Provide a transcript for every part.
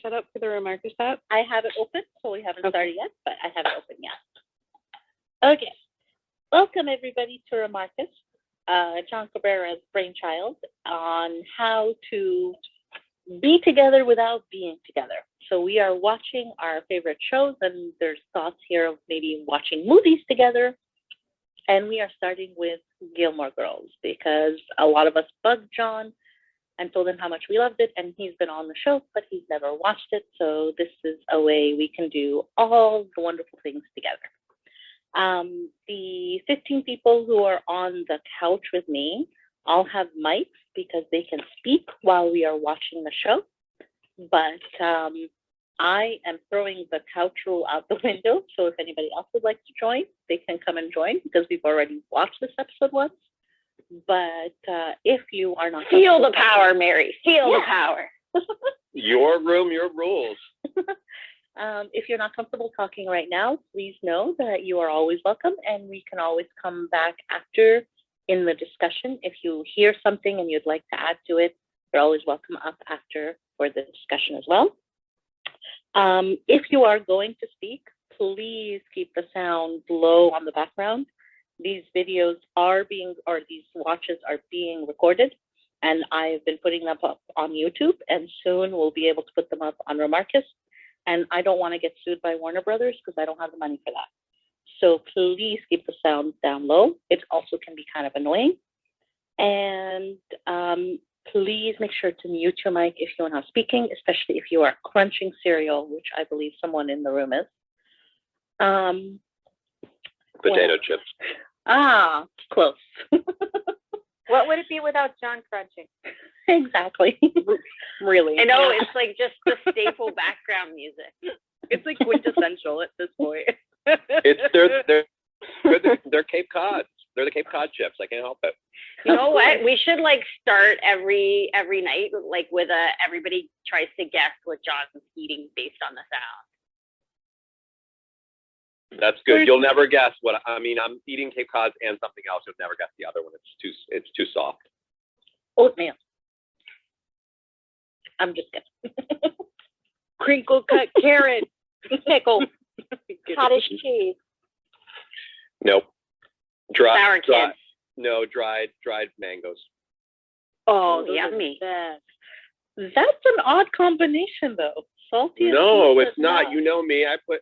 set up for the Remarkers app? I have it open, so we haven't started yet, but I have it open yet. Okay. Welcome, everybody, to Remarkers, John Cabrera's brainchild on how to be together without being together. So we are watching our favorite shows, and there's thoughts here of maybe watching movies together. And we are starting with Gilmore Girls because a lot of us bugged John and told him how much we loved it, and he's been on the show, but he's never watched it. So this is a way we can do all the wonderful things together. The 15 people who are on the couch with me all have mics because they can speak while we are watching the show. But I am throwing the couch rule out the window. So if anybody else would like to join, they can come and join because we've already watched this episode once. But if you are not... Feel the power, Mary. Feel the power. Your room, your rules. If you're not comfortable talking right now, please know that you are always welcome, and we can always come back after in the discussion. If you hear something and you'd like to add to it, you're always welcome up after for the discussion as well. If you are going to speak, please keep the sound low on the background. These videos are being, or these watches are being recorded, and I've been putting them up on YouTube, and soon we'll be able to put them up on Remarcus. And I don't want to get sued by Warner Brothers because I don't have the money for that. So please keep the sound down low. It also can be kind of annoying. And please make sure to mute your mic if you are not speaking, especially if you are crunching cereal, which I believe someone in the room is. Potato chips. Ah, close. What would it be without John crunching? Exactly. Really? I know, it's like just the staple background music. It's like quintessential at this point. It's they're Cape Cods. They're the Cape Cod chips. I can't help it. You know what? We should like start every night like with everybody tries to guess what John's eating based on the sound. That's good. You'll never guess what I mean. I'm eating Cape Cods and something else. You'll never guess the other one. It's too soft. Oatmeal. I'm just kidding. Crinkle cut carrot. Pickle. Cottage cheese. Nope. Sour kids. No, dried mangoes. Oh, yummy. That's an odd combination, though. Salty. No, it's not. You know me. I put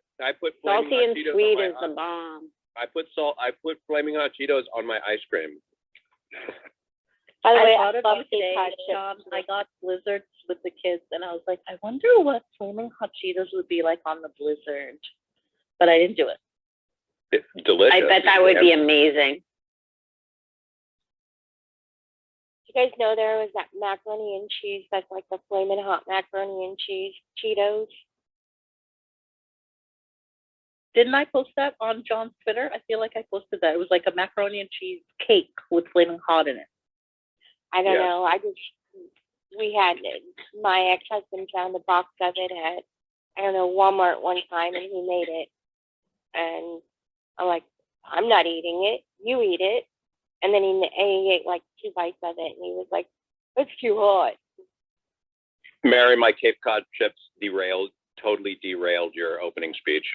Salty and sweet is the bomb. I put Flaming Hot Cheetos on my ice cream. By the way, I love today, John, I got blizzards with the kids, and I was like, I wonder what Flaming Hot Cheetos would be like on the blizzard. But I didn't do it. It's delicious. I bet that would be amazing. You guys know there was that macaroni and cheese that's like the flaming hot macaroni and cheese Cheetos? Didn't I post that on John's Twitter? I feel like I posted that. It was like a macaroni and cheese cake with flaming hot in it. I don't know. We had, my ex-husband found a box of it at, I don't know, Walmart one time, and he made it. And I'm like, I'm not eating it. You eat it. And then he ate like 2 bites of it, and he was like, it's too hot. Mary, my Cape Cod chips totally derailed your opening speech.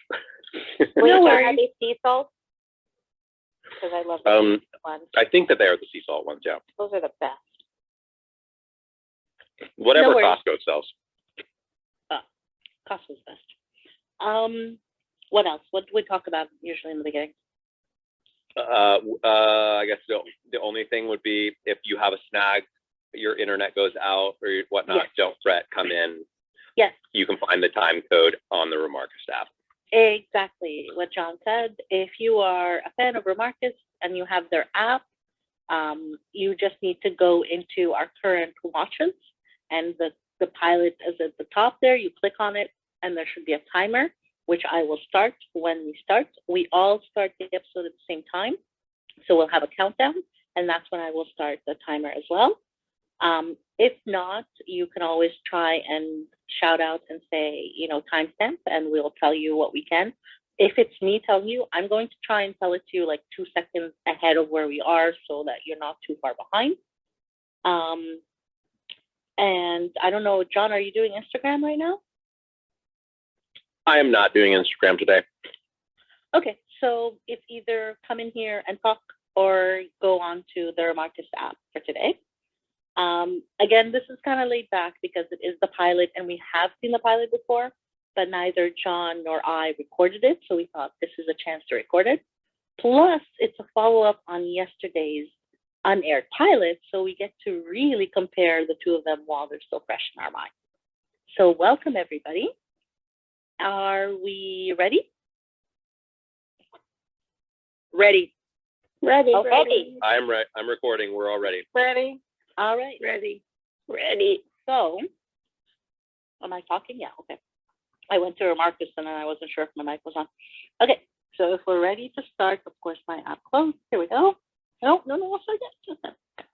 No worries. Are they sea salt? Because I love the ones. I think that they are the sea salt ones, yeah. Those are the best. Whatever Costco sells. Costco's best. What else? What do we talk about usually in the beginning? I guess the only thing would be if you have a snag, your internet goes out or whatnot, yes. Don't fret, come in. Yes. You can find the time code on the Remarcus app. Exactly what John said. If you are a fan of Remarcus and you have their app, you just need to go into our current watches, and the pilot is at the top there. You click on it, and there should be a timer, which I will start when we start. We all start the episode at the same time. So we'll have a countdown, and that's when I will start the timer as well. If not, you can always try and shout out and say, timestamp, and we'll tell you what we can. If it's me telling you, I'm going to try and tell it to you like 2 seconds ahead of where we are so that you're not too far behind. And I don't know, John, are you doing Instagram right now? I am not doing Instagram today. Okay, so it's either come in here and talk or go on to the Remarkist app for today. Again, this is kind of laid back because it is the pilot and we have seen the pilot before, but neither John nor I recorded it. So we thought this is a chance to record it. Plus, it's a follow-up on yesterday's unaired pilot. So we get to really compare the two of them while they're still fresh in our mind. So welcome, everybody. Are we ready? Ready. Ready, Okay. ready. I'm recording. We're all ready. Ready. All right. Ready. Ready. So, am I talking? Yeah, okay. I went to Remarkist and then I wasn't sure if my mic was on. Okay, so if we're ready to start, of course, my app closed. Here we go. No, I'll start again. Just a second.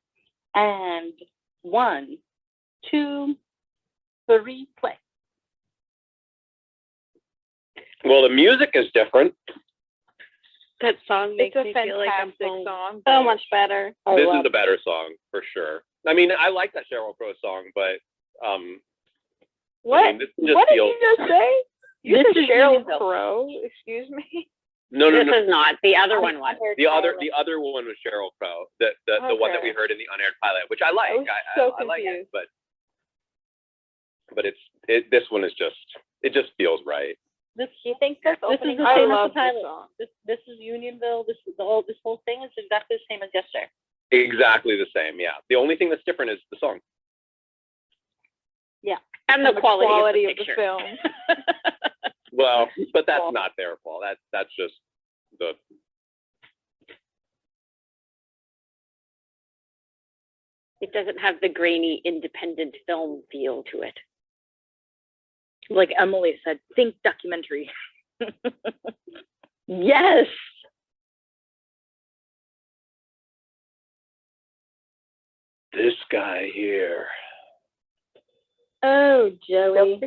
And 1, 2, 3, play. Well, the music is different. That song It's makes a me feel like I'm fantastic song. So much better. This is the better song for sure. I mean, I like that Sheryl Crow song, but What? I mean, this just What did feels. you just say? You This said is Sheryl Unionville. Crow. Excuse me. No. This is not. The other one was. The other one was Sheryl Crow, the one that we Okay. heard in the unaired pilot, which I like. I was so I like it, confused. but this one is just, it just feels right. This, Do you think this this is opening? the I same as love the this pilot. song. This is Unionville. This whole thing is exactly the same as yesterday. Exactly the same. Yeah. The only thing that's different is the song. And the quality of the picture. film. Well, but that's not their fault. That's just the. It doesn't have the grainy independent film feel to it. Like Emily said, think documentary. Yes. This guy here. Oh, Joey.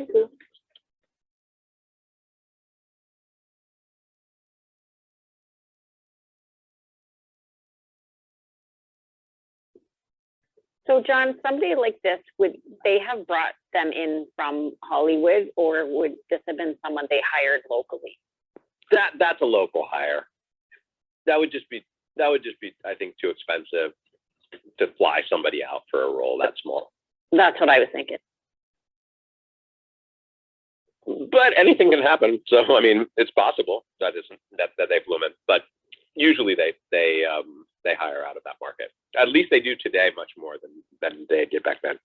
So, John, somebody like this, would they have brought them in from Hollywood, or would this have been someone they hired locally? That's a local hire. That would just be I think too expensive to fly somebody out for a role that small. That's what I was thinking. But anything can happen. So I mean, it's possible that they flew him in. But usually they hire out of that market. At least they do today much more than they did back then.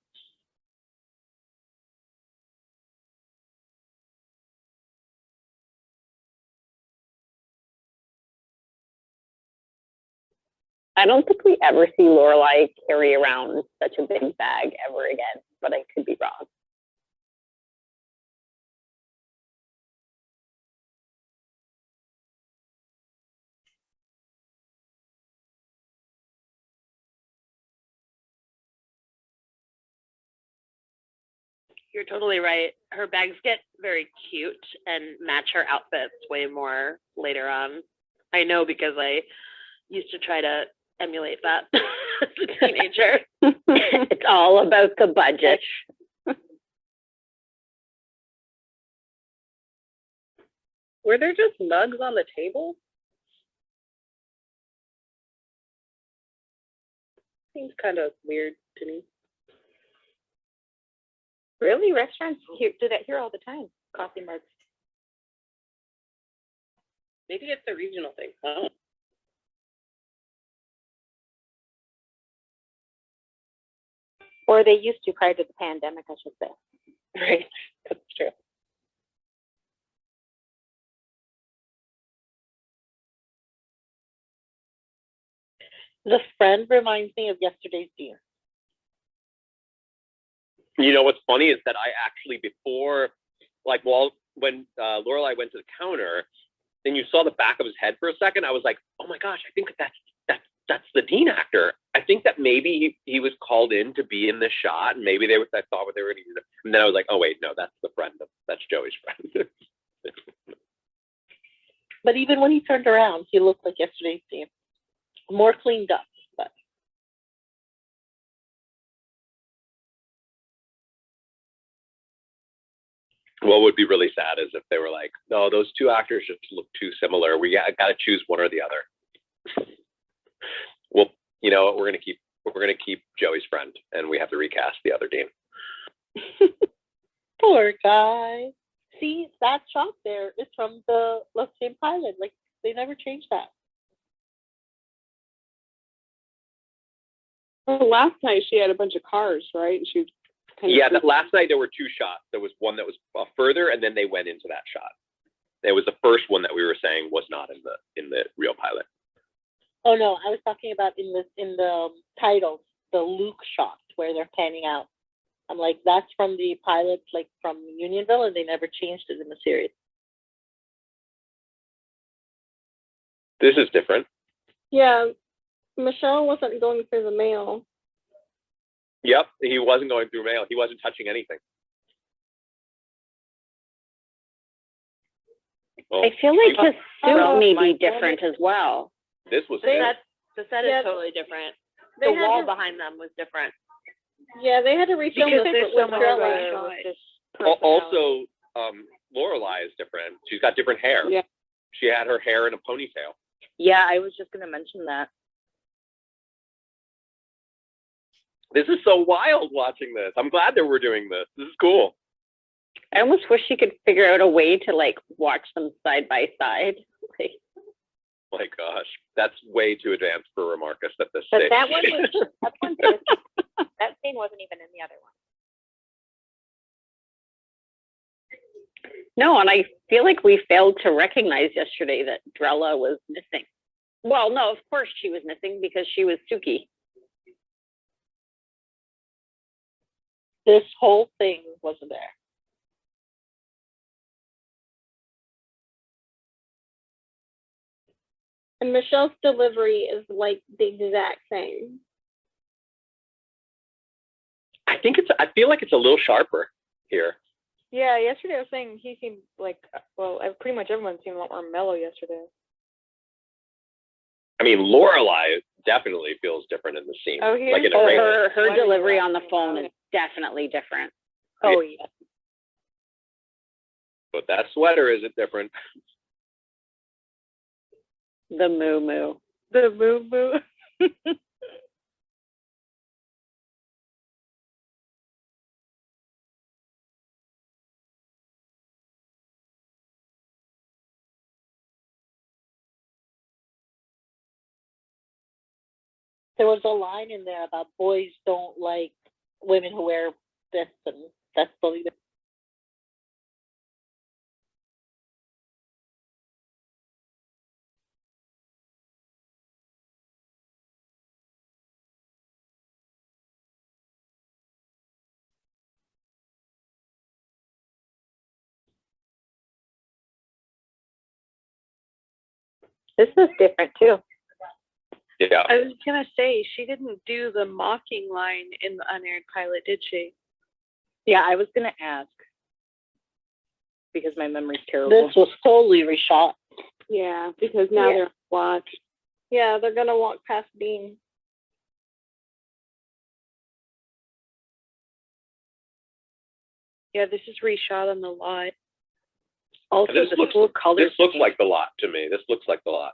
I don't think we ever see Lorelai carry around such a big bag ever again, but I could be wrong. You're totally right. Her bags get very cute and match her outfits way more later on. I know because I used to try to emulate that as a teenager. It's all about the budget. Were there just nugs on the table? Seems kind of weird to me. Really? Restaurants do that here all the time. Coffee mugs. Maybe it's a regional thing. Oh. Or they used to prior to the pandemic, I should say. Right. That's true. The friend reminds me of yesterday's deer. You know what's funny is that I actually before, like, when Lorelai went to the counter, and you saw the back of his head for a second, I was like, oh my gosh, I think that's the Dean actor. I think that maybe he was called in to be in this shot, and maybe I thought what they were going to use it. And then I was like, oh wait, no, that's the friend. That's Joey's friend. But even when he turned around, he looked like yesterday's Dean. More cleaned up, but. What would be really sad is if they were like, no, those two actors just look too similar. We got to choose one or the other. Well, you know, we're gonna keep Joey's friend, and we have to recast the other Dean. Poor guy. See, that shot there is from the same pilot. Like, they never changed that. Well, last night she had a bunch of cars, right? She was That last night there were two shots. There was one that was further, and then they went into that shot. It was the first one that we were saying was not in the real pilot. Oh no, I was talking about in the titles, the Luke shot where they're panning out. I'm like, that's from the pilot, like from Unionville, and they never changed it in the series. This is different. Yeah, Michelle wasn't going through the mail. Yep, he wasn't going through mail. He wasn't touching anything. Well, I feel like his suit Oh, may my be different as well. this was The set Yeah. is totally different. They The had wall to- behind them was different. Yeah, they had to refilm Because this there's with so much Shirley. better with this also Lorelai is different. She's got different hair. Yeah. She had her hair in a ponytail. Yeah, I was just gonna mention that. This is so wild watching this. I'm glad that we're doing this. This is cool. I almost wish she could figure out a way to like watch them side by side. Like, My gosh, that's way too advanced for Remarcus at this But stage. that one was, that scene wasn't even in the other one. no, and I feel like we failed to recognize yesterday that Drella was missing. Well, no, of course she was missing because she was Suki. This whole thing wasn't there. And Michelle's delivery is like the exact same. I feel like it's a little sharper here. Yeah, yesterday I was saying he seemed like, well, pretty much everyone seemed a lot more mellow yesterday. I mean, Lorelai definitely feels different in the scene. Oh, like in a Oh, great her What are you delivery on the talking phone about? is definitely different. Oh yeah. But that sweater isn't different. The moo moo. The moo moo. There was a line in there about boys don't like women who wear this, and that's totally different. This is different too. Yeah. I was gonna say, she didn't do the mocking line in the unaired pilot, did she? Yeah, I was gonna ask because my memory's terrible. This was totally reshot. Yeah, because now Yeah. they're watch. Yeah, they're gonna walk past Dean. Yeah, this is reshot on the lot. Also, This the looks, full color. this looks like the lot to me. This looks like the lot.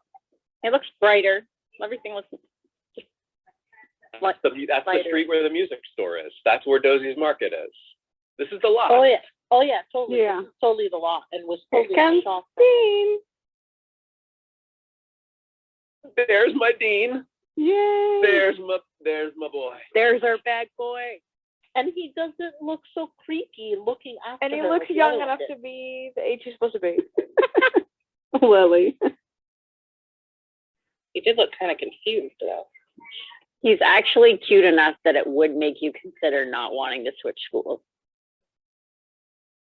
It looks brighter. Everything looks. That's the Lighter. street where the music store is. That's where Dosie's Market is. This is the lot. Oh yeah. Oh yeah. Totally. Yeah. This is totally the lot, and was Here totally comes reshot. Dean. There's my Dean. Yay! There's my boy. There's our bad boy. And he doesn't look so creepy looking after And he her looks like the young other enough one to did. be the age he's supposed to be. Lily. He did look kind of confused though. He's actually cute enough that it would make you consider not wanting to switch schools.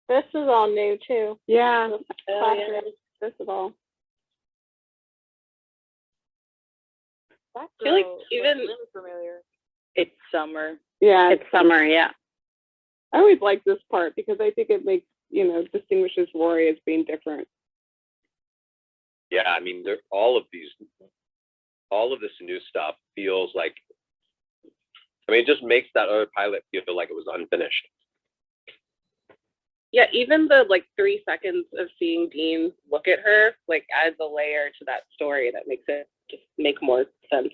This is all new too. Yeah. Classroom. This is all. That I feel like girl looks even- really familiar. It's summer. Yeah, It's summer, yeah. I always like this part because I think it makes, distinguishes Rory as being different. Yeah, I mean, all of this new stuff feels like, I mean, it just makes that other pilot feel like it was unfinished. Yeah, even the like 3 seconds of seeing Dean look at her like adds a layer to that story that makes it just make more sense,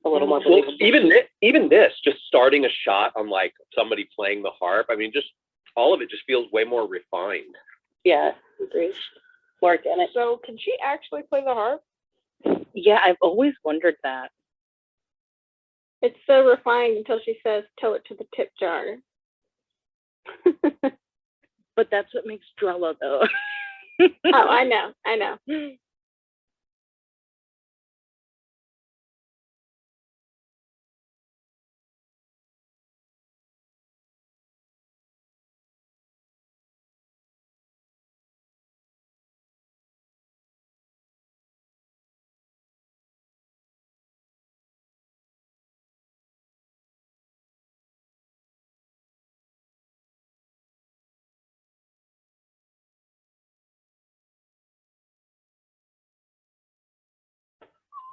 a little more Well, believable. even this, just starting a shot on like somebody playing the harp. I mean, just all of it just feels way more refined. Yeah, agreed. More organic. So can she actually play the harp? Yeah, I've always wondered that. It's so refined until she says, "Tell it to the tip jar." But that's what makes drama, though. Oh, I know.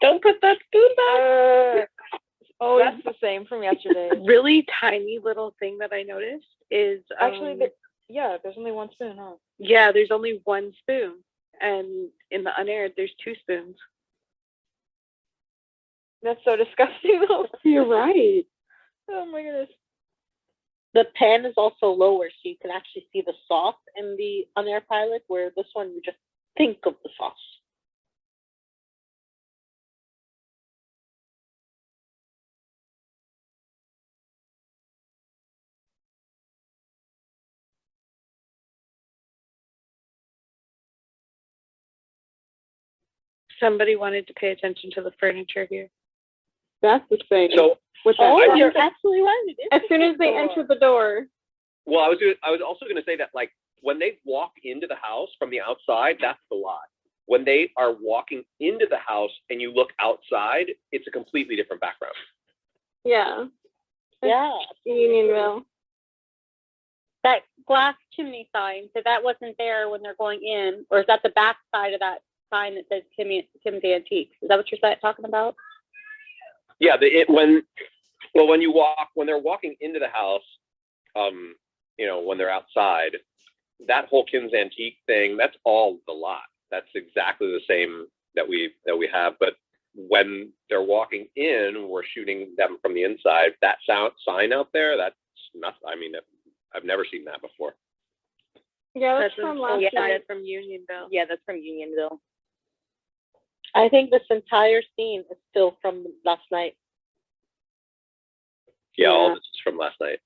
Don't put that spoon back. Oh, that's the same from yesterday. Really tiny little thing that I noticed is Actually, there's only one spoon, huh? yeah, there's only one spoon, and in the unaired, there's 2 spoons. That's so disgusting, though. You're right. Oh my goodness. The pen is also lower, so you can actually see the sauce in the on-air pilot, where this one you just think of the sauce. Somebody wanted to pay attention to the furniture here. That's the thing. So, with Oh, that, you're absolutely right. It is as the soon as they door. enter the door. well, I was also going to say that like when they walk into the house from the outside, that's the lot. When they are walking into the house and you look outside, it's a completely different background. Yeah. Yeah. Unionville. That glass chimney sign, so that wasn't there when they're going in, or is that the back side of that sign that says Tim's Antiques? Is that what you're talking about? Yeah, when they're walking into the house, when they're outside, that whole Kim's Antique thing, that's all the lot. That's exactly the same that we have. But when they're walking in, we're shooting them from the inside. That sign out there, that's not. I mean, I've never seen that before. Yeah, that's from last yeah, night. that's From Unionville. Yeah, that's from Unionville. I think this entire scene is still from last night. Yeah, all Yeah. this is from last night.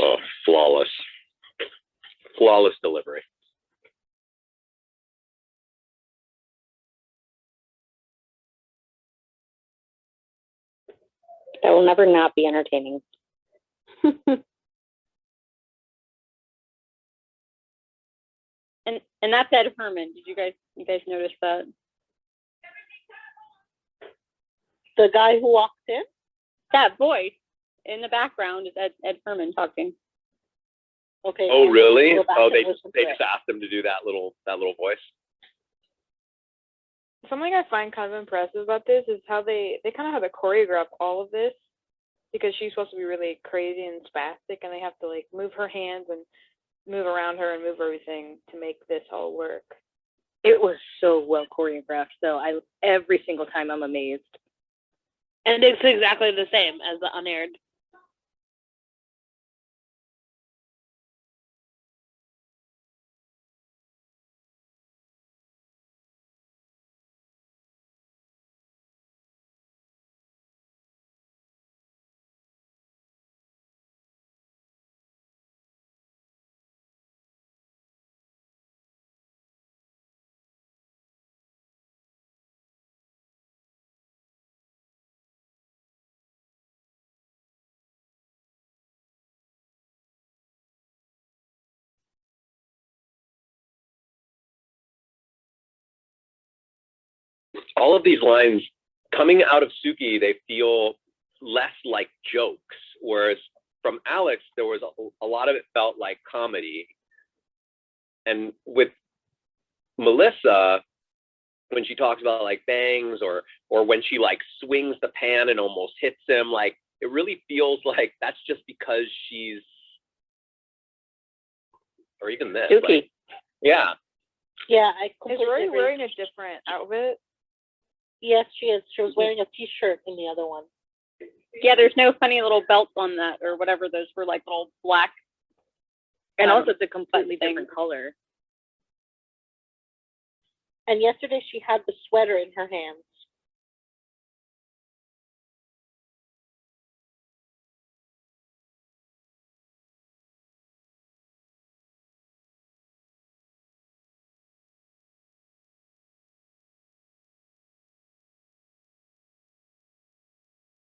Oh, flawless delivery. That will never not be entertaining. And that's Ed Herman. Did you guys notice that? The guy who walks in? That voice in the background is Ed Herman talking. Okay. Oh, really? Go back Oh, and they listen to it. just asked him to do that little voice. Something I find kind of impressive about this is how they kind of have to choreograph all of this, because she's supposed to be really crazy and spastic, and they have to like move her hands and move around her and move everything to make this all work. It was so well choreographed, though. Every single time I'm amazed. And it's exactly the same as the unaired. All of these lines coming out of Suki, they feel less like jokes, whereas from Alex, there was a lot of it felt like comedy. and with Melissa, when she talks about like bangs or when she like swings the pan and almost hits him, like it really feels like that's just because she's, or even this, Dookie. like, yeah. Yeah, I Is completely Rory agree. wearing a different outfit? Yes, she is. She was wearing a t-shirt in the other one. Yeah, there's no funny little belts on that or whatever. Those were like little black. And also it's a completely different color. And yesterday she had the sweater in her hands.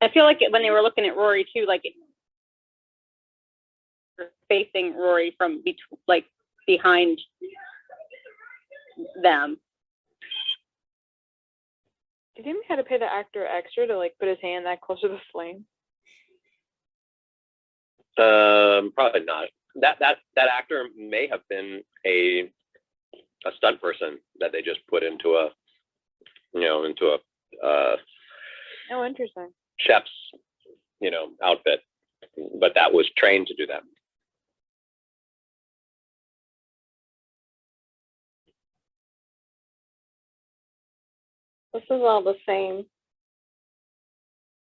I feel like when they were looking at Rory too, like facing Rory from like behind them. Do you think we had to pay the actor extra to like put his hand that close to the flame? Probably not. That actor may have been a stunt person that they just put into a Oh, interesting. chef's outfit, but that was trained to do that. This is all the same.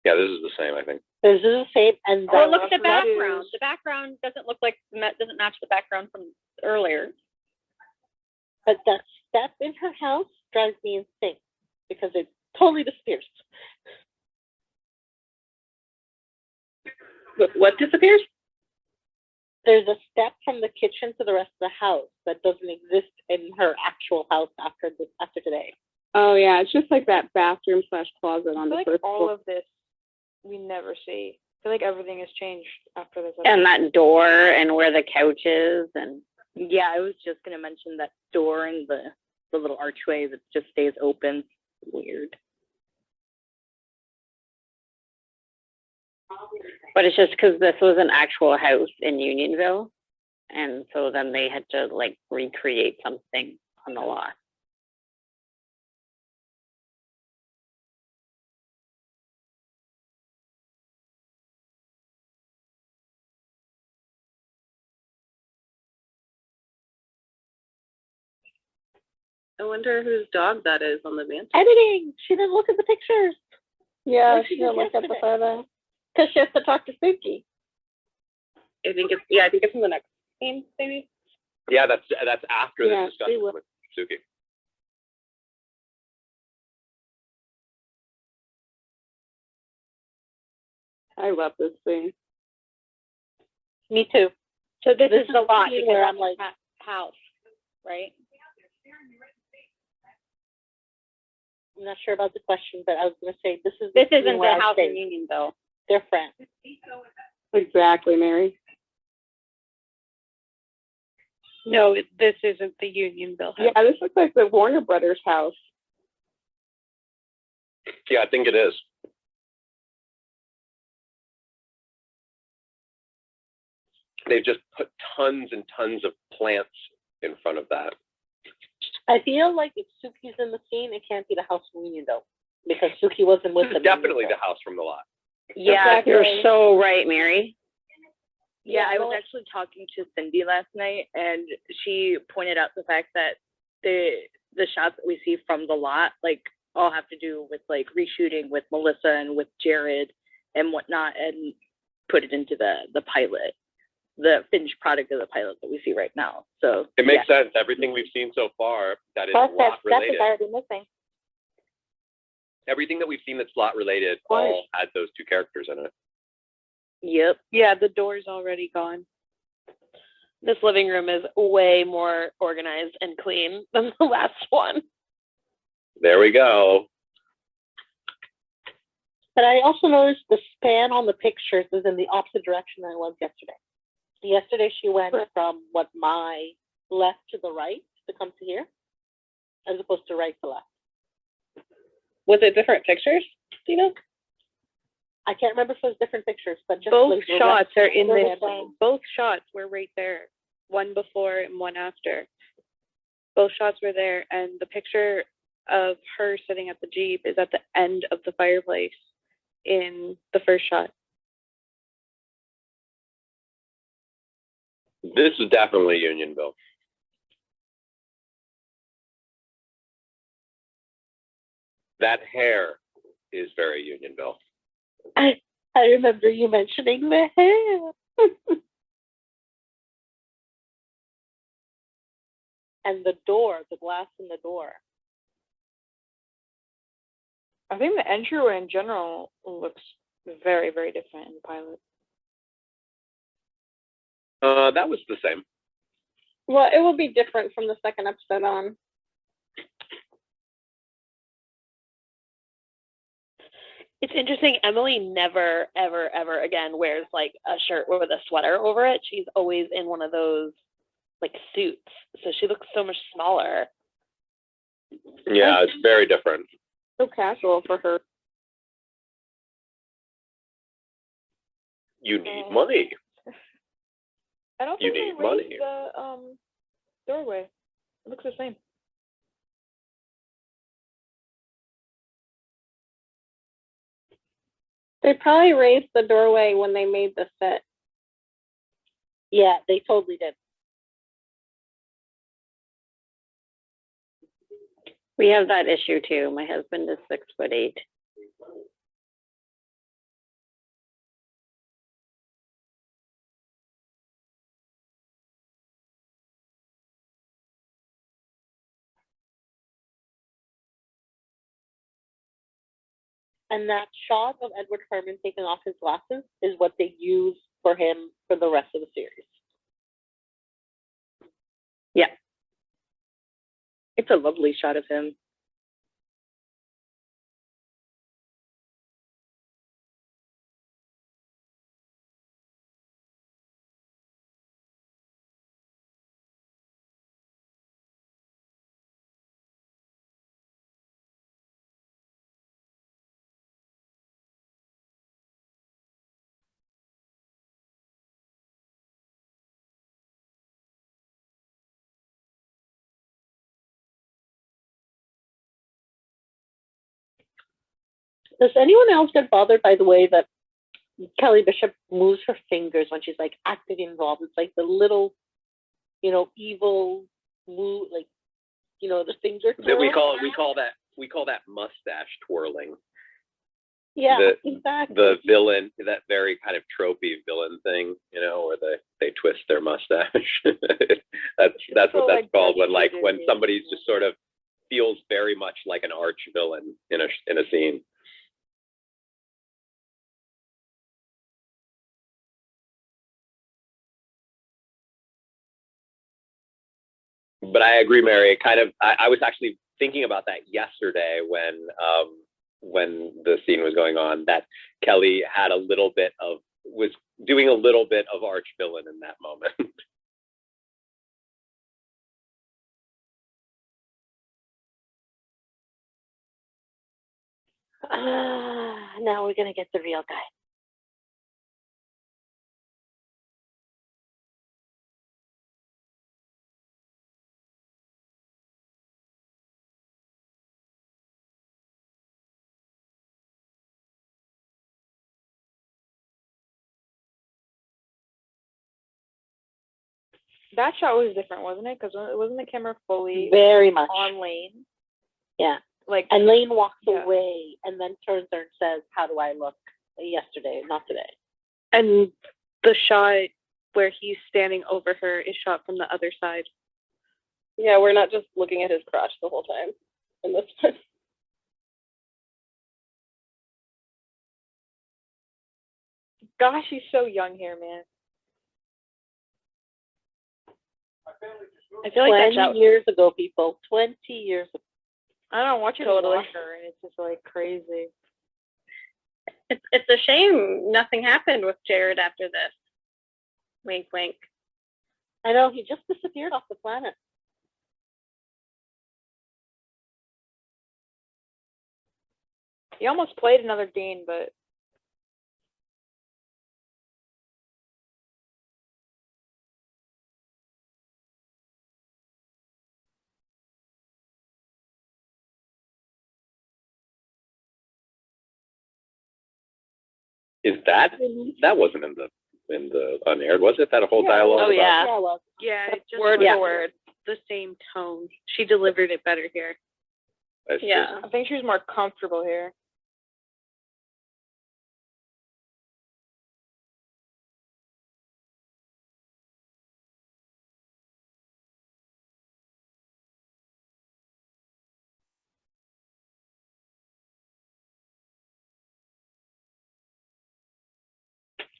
Yeah, this is the same, I think. This is the same, and Oh, that look at the was- background. The background doesn't look like doesn't match the background from earlier. but that step in her house drives me insane because it totally disappears. What disappears? There's a step from the kitchen to the rest of the house that doesn't exist in her actual house after today. Oh yeah, it's just like that bathroom / closet I on feel the like first all floor. of this we never see. I feel like everything has changed after this. And that door and where the couch is and Yeah, I was just gonna mention that door and the little archway that just stays open. Weird. but it's just because this was an actual house in Unionville, and so then they had to like recreate something on the lot. I wonder whose dog that is on the mantle. Editing. She didn't look at the pictures. Yeah, Like she didn't look at the photo because she has to talk to Suki. I think it's in the next scene, maybe. Yeah, that's after Yeah, the discussion she will. with Suki. I love this scene. Me too. So this is the lot scene because where that's I'm like, house, right? I'm not sure about the question, but I was gonna say this is the This scene isn't where the I house say in Unionville. they're friends. Exactly, Mary. No, this isn't the Unionville house. Yeah, this looks like the Warner Brothers house. Yeah, I think it is. They've just put tons and tons of plants in front of that. I feel like if Suki's in the scene, it can't be the house reunion though, because Suki wasn't with This them. is definitely the house from the lot. Yeah, Exactly. you're so right, Mary. Yeah, I well, was actually talking to Cindy last night, and she pointed out the fact that the shots that we see from the lot, like, all have to do with like reshooting with Melissa and with Jared and whatnot, and put it into the pilot, the finished product of the pilot that we see right now. So It makes sense. Everything we've seen so far that is Plus that lot step is related. already missing. Everything that we've seen that's lot related all had those two characters in it. Yep. Yeah, the door's already gone. This living room is way more organized and clean than the last one. There we go. But I also noticed the span on the pictures is in the opposite direction than it was yesterday. Yesterday she went from my left to the right to come to here, as opposed to right to left. Was it different pictures? Do you know? I can't remember if it was different pictures, but just Both like the shots are in rest- this. Both shots were right there. One before and one after. both shots were there, and the picture of her sitting at the Jeep is at the end of the fireplace in the first shot. This is definitely Unionville. That hair is very Unionville. I remember you mentioning the hair. And the door, the glass in the door. I think the entryway in general looks very, very different in the pilot. That was the same. Well, it will be different from the second episode on. It's interesting. Emily never, ever, ever again wears like a shirt with a sweater over it. She's always in one of those like suits. So she looks so much smaller. Yeah, it's very different. So casual for her. You need money. I don't You think need they raised money. the doorway. It looks the same. They probably raised the doorway when they made the set. Yeah, they totally did. We have that issue too. My husband is 6'8". And that shot of Edward Herman taking off his glasses is what they use for him for the rest of the series. Yeah. It's a lovely shot of him. Does anyone else get bothered by the way that Kelly Bishop moves her fingers when she's like actively involved? It's like the little, evil move, like, the things are Then we twirling. call that mustache twirling. Yeah, the- exactly. The villain, that very kind of tropey villain thing, where they twist their mustache. that's so, what that's called when dedicated. somebody's just sort of feels very much like an arch villain in a scene. But I agree, Mary. I was actually thinking about that yesterday when the scene was going on, that Kelly was doing a little bit of arch villain in that moment. Now we're gonna get the real guy. That shot was different, wasn't it? Because wasn't the camera fully Very much. on Lane? Yeah. Like, And Lane walks Yeah. away and then turns there and says, "How do I look yesterday, not today?" And the shot where he's standing over her is shot from the other side. Yeah, we're not just looking at his crotch the whole time in this one. gosh, he's so young here, man. I feel like that 20 shot. years ago, people. 20 years ago. I don't know, watch it Totally. watch her, and it's just like crazy. It's a shame nothing happened with Jared after this. Wink, wink. I know, he just disappeared off the planet. He almost played another Dean, but that wasn't in the unaired, was it? That a whole dialogue Oh, about yeah. Yeah, well, yeah, it just Word was for word. the same tone. She delivered it better here. That's true. Yeah. I think she was more comfortable here.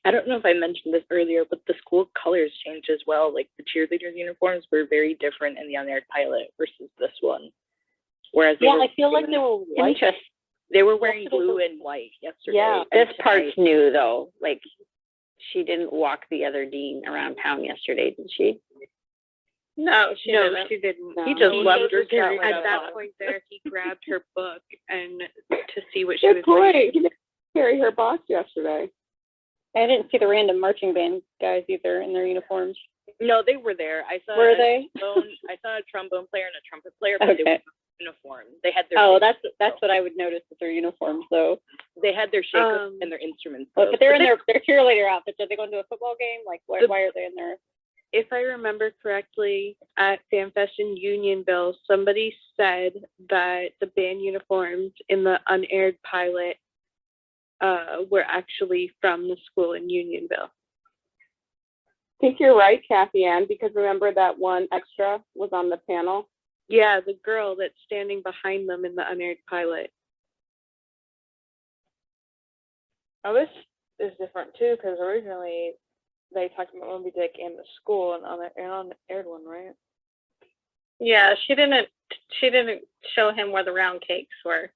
I don't know if I mentioned this earlier, but the school colors changed as well. Like the cheerleaders' uniforms were very different in the unaired pilot versus this one. Whereas Yeah, I feel like they were white. Interest. they were wearing Yesterday blue was- and white yesterday. Yeah. and This part's tonight- new though. Like, she didn't walk the other dean around town yesterday, did she? No, she no, didn't. she didn't. No. He just He loved her was carrying At her that book. point there, he grabbed her book and to see what she Good was point. reading. He didn't carry her box yesterday. I didn't see the random marching band guys either in their uniforms. No, they were there. I saw Were a they? I saw a trombone player and a trumpet player, but they were Okay. in uniform. They had their Oh, shakers, that's what I would notice with their uniforms though. they had their shakers Um, and their instruments. But, though. but they're in their cheerleader outfits. Are they going to a football game? Like, why The- are they in there? If I remember correctly, at FanFest in Unionville, somebody said that the band uniforms in the unaired pilot were actually from the school in Unionville. I think you're right, Kathy Ann, because remember that one extra was on the panel? Yeah, the girl that's standing behind them in the unaired pilot. Oh, this is different too, because originally they talked about Moby Dick and the school and on the aired one, right? Yeah, she didn't show him where the round cakes were.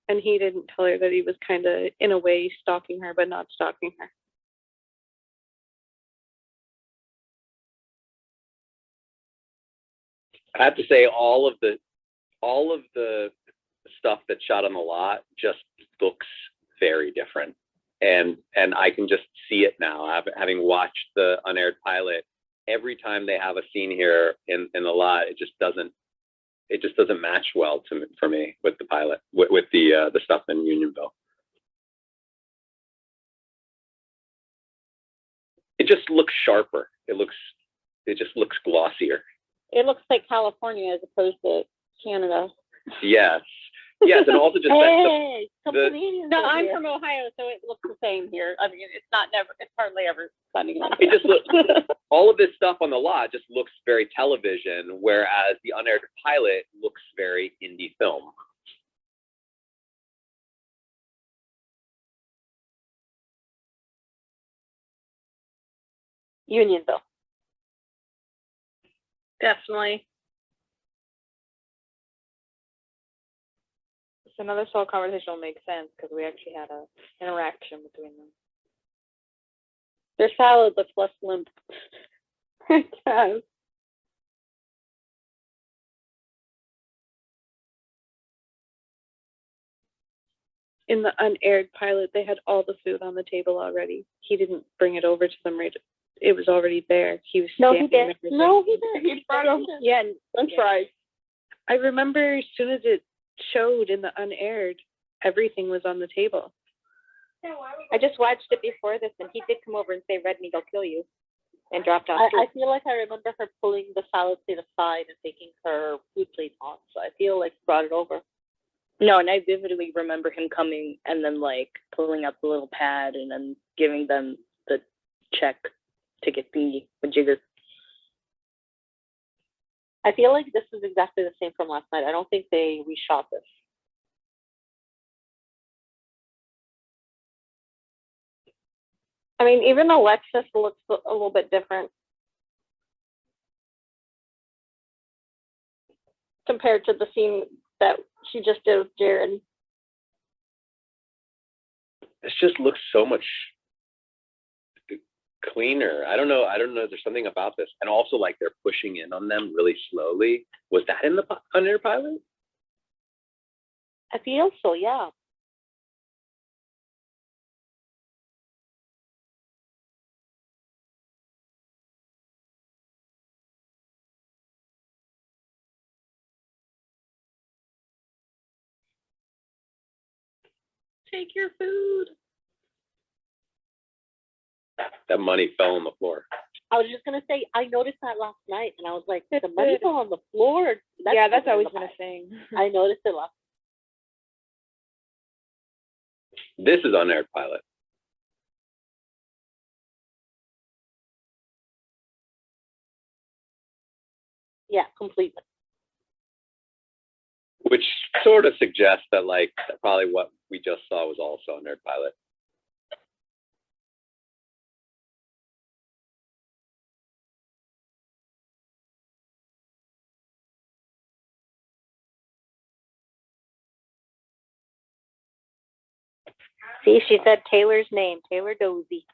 And he didn't tell her that he was kind of, in a way, stalking her, but not stalking her. I have to say, all of the stuff that's shot on the lot just looks very different, and I can just see it now. Having watched the unaired pilot, every time they have a scene here in the lot, it just doesn't match well for me with the pilot, with the stuff in Unionville. It just looks sharper. It just looks glossier. It looks like California as opposed to Canada. Yes, and also just Hey, some the- Canadians. No, I'm from Ohio, so it looks the same here. I mean, it's hardly ever sunny. Like it just that. looks, all of this stuff on the lot just looks very television, whereas the unaired pilot looks very indie film. Unionville. Definitely. So now this whole conversation will make sense because we actually had a interaction between them. Their salad looks less limp. It does. In the unaired pilot, they had all the food on the table already. He didn't bring it over to them right. It was already there. He was No, he standing did. there. No, he did. He brought them Yeah, French fries. I remember as soon as it showed in the unaired, everything was on the table. I just watched it before this, and he did come over and say, "Redney, they'll kill you," and dropped off. I feel like I remember her pulling the salad plate aside and taking her food plate off. So I feel like she brought it over. No, and I vividly remember him coming and then like pulling up the little pad and then giving them the check to get the jigger. I feel like this is exactly the same from last night. I don't think they reshot this. I mean, even Alexis looks a little bit different compared to the scene that she just did with Jared. This just looks so much cleaner. I don't know. There's something about this, and also like they're pushing in on them really slowly. Was that in the unaired pilot? I feel so, yeah. take your food. That money fell on the floor. I was just gonna say, I noticed that last night, and I was like, the money fell on the floor. Yeah, that's never always in been the a thing. pie. I noticed it last. This is unaired pilot. Yeah, completely. Which sort of suggests that like probably what we just saw was also unaired pilot. See, she said Taylor's name, Taylor Dozy.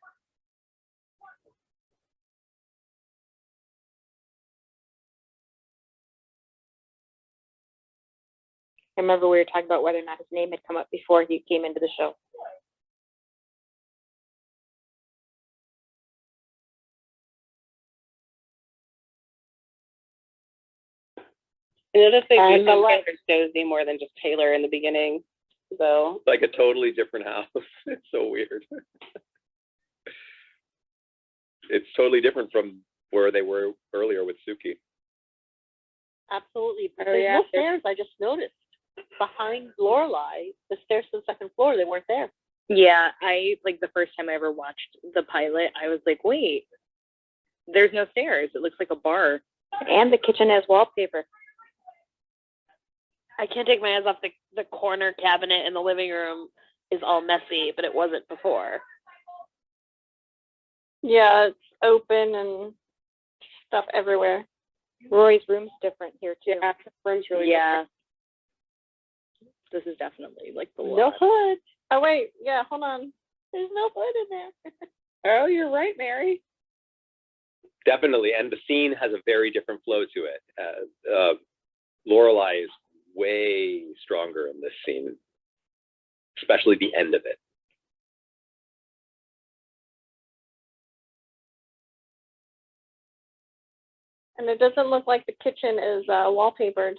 I remember we were talking about whether or not his name had come up before he came into the show. I noticed they And do the Taylor Dozy more than just Taylor in the beginning, so. Like a totally different house. It's so weird. It's totally different from where they were earlier with Suki. Absolutely. But Oh, there's yeah. no stairs, I just noticed. Behind Lorelai, the stairs to the second floor, they weren't there. Yeah, I like the first time I ever watched the pilot, I was like, wait, there's no stairs. It looks like a bar. And the kitchen has wallpaper. I can't take my eyes off the corner cabinet in the living room is all messy, but it wasn't before. Yeah, it's open and stuff everywhere. Rory's room's different here too. Yeah, the room's really Yeah. This is definitely like the No lot. hood. Oh wait, yeah, hold on. There's no hood in there. different. Oh, you're right, Mary. Definitely, and the scene has a very different flow to it. Lorelai is way stronger in this scene, especially the end of it. And it doesn't look like the kitchen is wallpapered.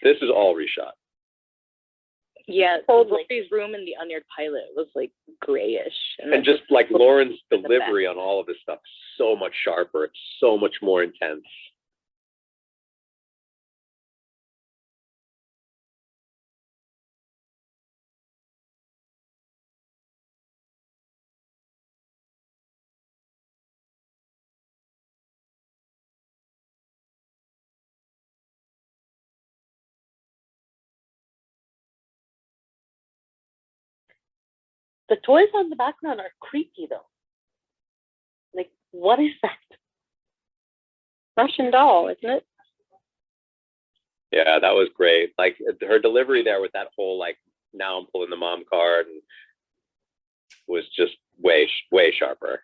This is all reshot. Yeah, Totally. Rory's room in the unaired pilot was like grayish. And just like Lauren's the back. delivery on all of this stuff, so much sharper. It's so much more intense. The toys on the background are creepy though. Like, what is that? Russian doll, isn't it? Yeah, that was great. Like her delivery there with that whole like, now I'm pulling the mom card, and was just way sharper.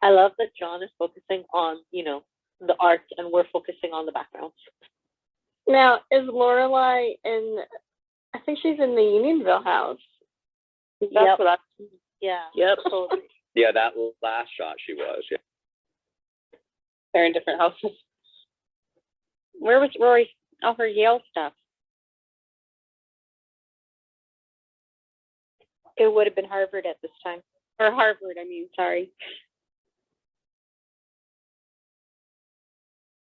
I love that John is focusing on, the art, and we're focusing on the backgrounds. Now, is Lorelai in, I think she's in the Unionville house. That's Yep. what I, Yeah. Yep. Totally. Yeah, that last shot she was. Yeah. They're in different houses. where was Rory, all her Yale stuff? It would have been Harvard at this time. Or Harvard, sorry.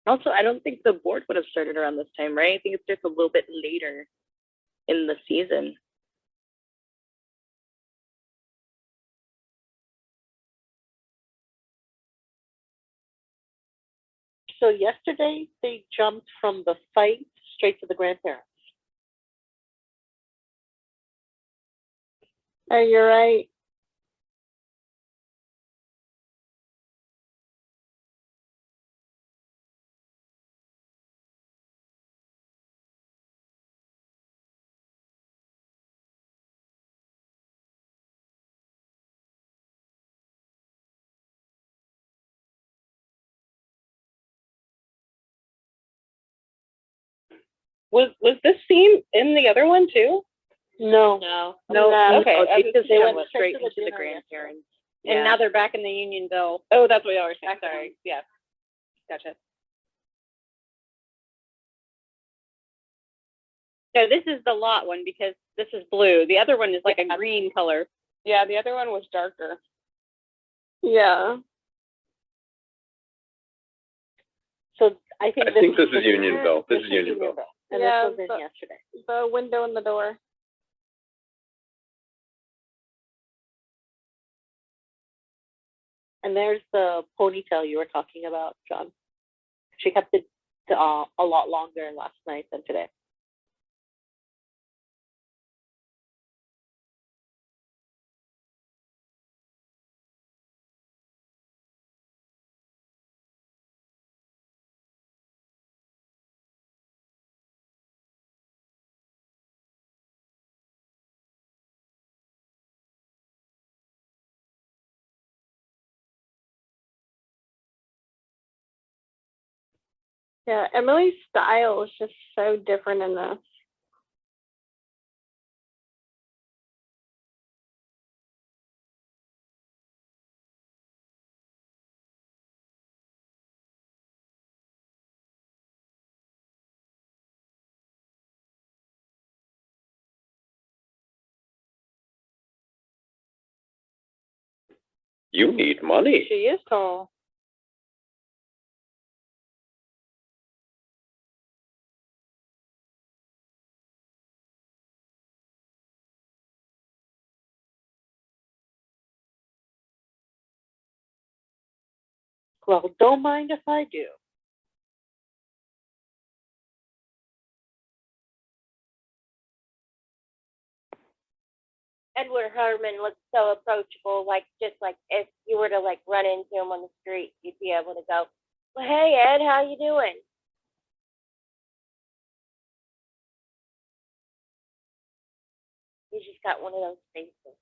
Also, I don't think the board would have started around this time, right? I think it starts a little bit later in the season. So yesterday they jumped from the fight straight to the grandparents. Oh, you're right. Was this scene in the other one too? No. No. No. Okay. Oh, because they went went straight straight to into the the dinner, grandparents. And Yeah. now they're back in the Unionville. Oh, that's what y'all were saying. Sorry. Yeah. Gotcha. No, this is the lot one because this is blue. The other one is like a green color. Yeah, the other one was darker. Yeah. So I think I think this is Unionville. This This is Unionville. And Yeah, this was in but- yesterday. The window and the door. And there's the ponytail you were talking about, John. She kept it a lot longer last night than today. Yeah, Emily's style is just so different in this. You need money. She is tall. Well, don't mind if I do. Edward Herman looks so approachable, like just like if you were to like run into him on the street, you'd be able to go, well, hey Ed, how you doing? He's just got one of those faces.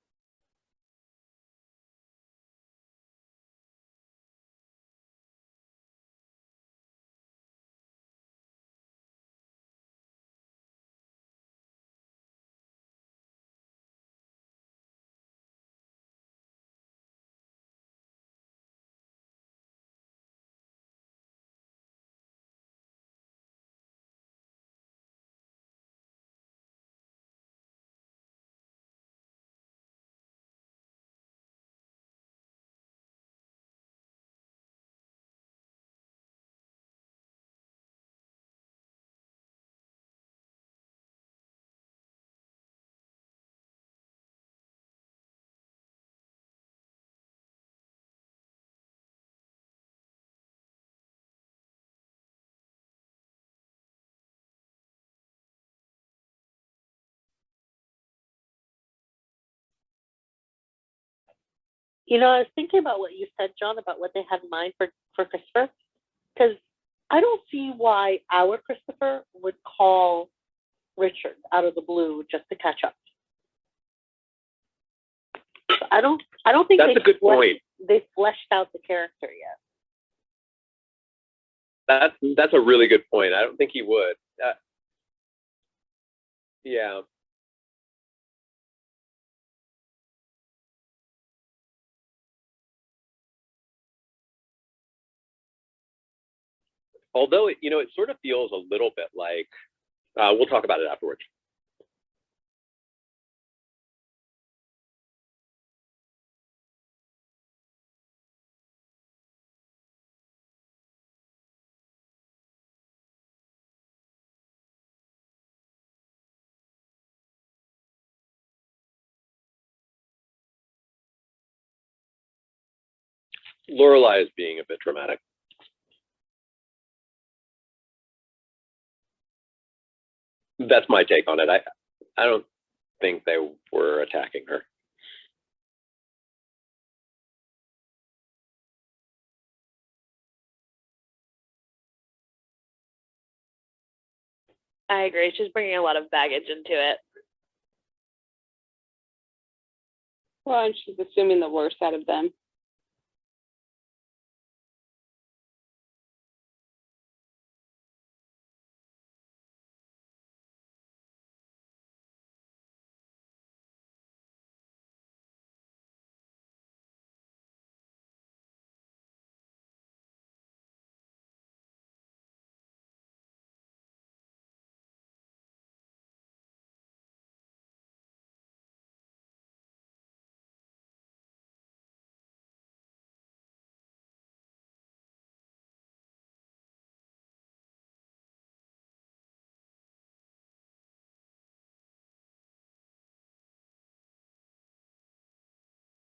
You know, I was thinking about what you said, John, about what they had in mind for Christopher, because I don't see why our Christopher would call Richard out of the blue just to catch up. I don't think That's a good point. They fleshed out the character yet. That's a really good point. I don't think he would. Yeah. Although, it sort of feels a little bit like, we'll talk about it afterwards. Lorelai is being a bit dramatic. That's my take on it. I don't think they were attacking her. I agree. She's bringing a lot of baggage into it. Well, and she's assuming the worst out of them.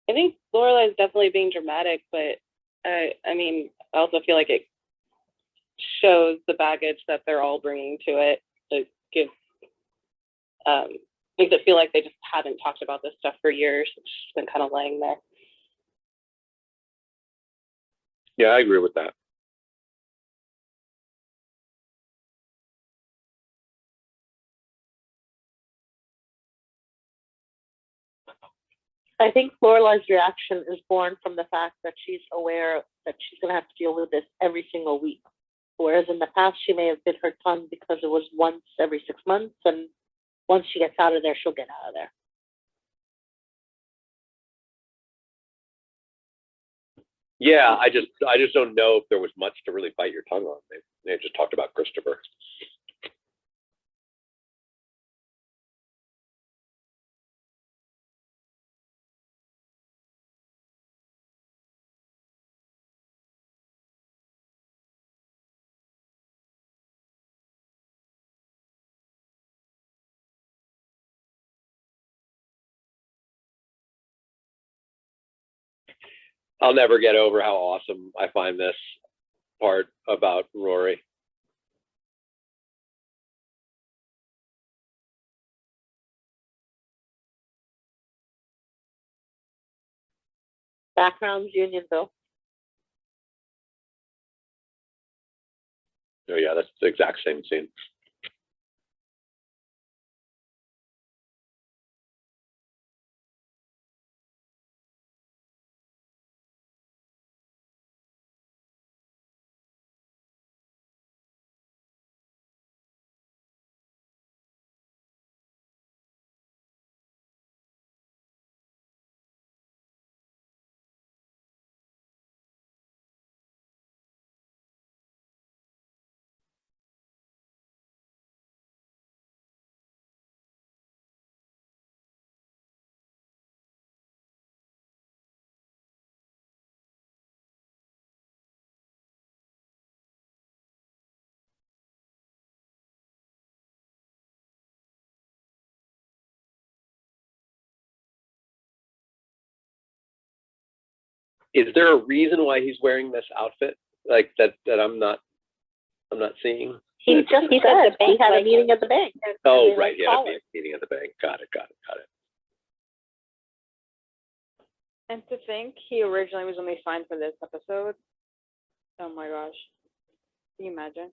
I think Lorelai is definitely being dramatic, but I mean, I also feel like it shows the baggage that they're all bringing to it. To give makes it feel like they just haven't talked about this stuff for years. It's just been kind of laying there. Yeah, I agree with that. I think Lorelai's reaction is born from the fact that she's aware that she's going to have to deal with this every single week. Whereas in the past, she may have bit her tongue because it was once every 6 months, and once she gets out of there, she'll get out of there. Yeah, I just don't know if there was much to really bite your tongue on. They just talked about Christopher. I'll never get over how awesome I find this part about Rory. Backgrounds, Unionville. Oh yeah, that's the exact same scene. Is there a reason why he's wearing this outfit like that I'm not seeing? He just said he had a meeting at the bank. Oh, right. Yeah, meeting at the bank. Got it. And to think he originally was only signed for this episode. Oh my gosh. Can you imagine?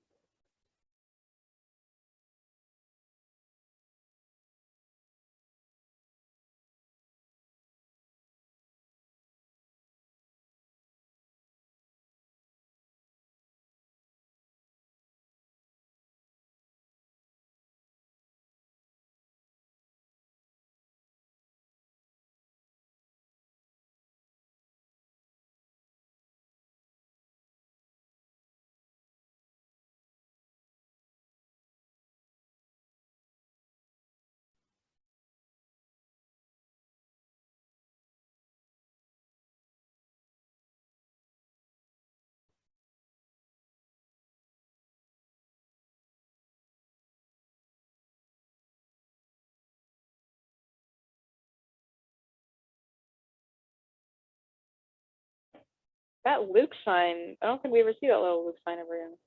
That Luke sign, I don't think we ever see that little Luke sign ever again.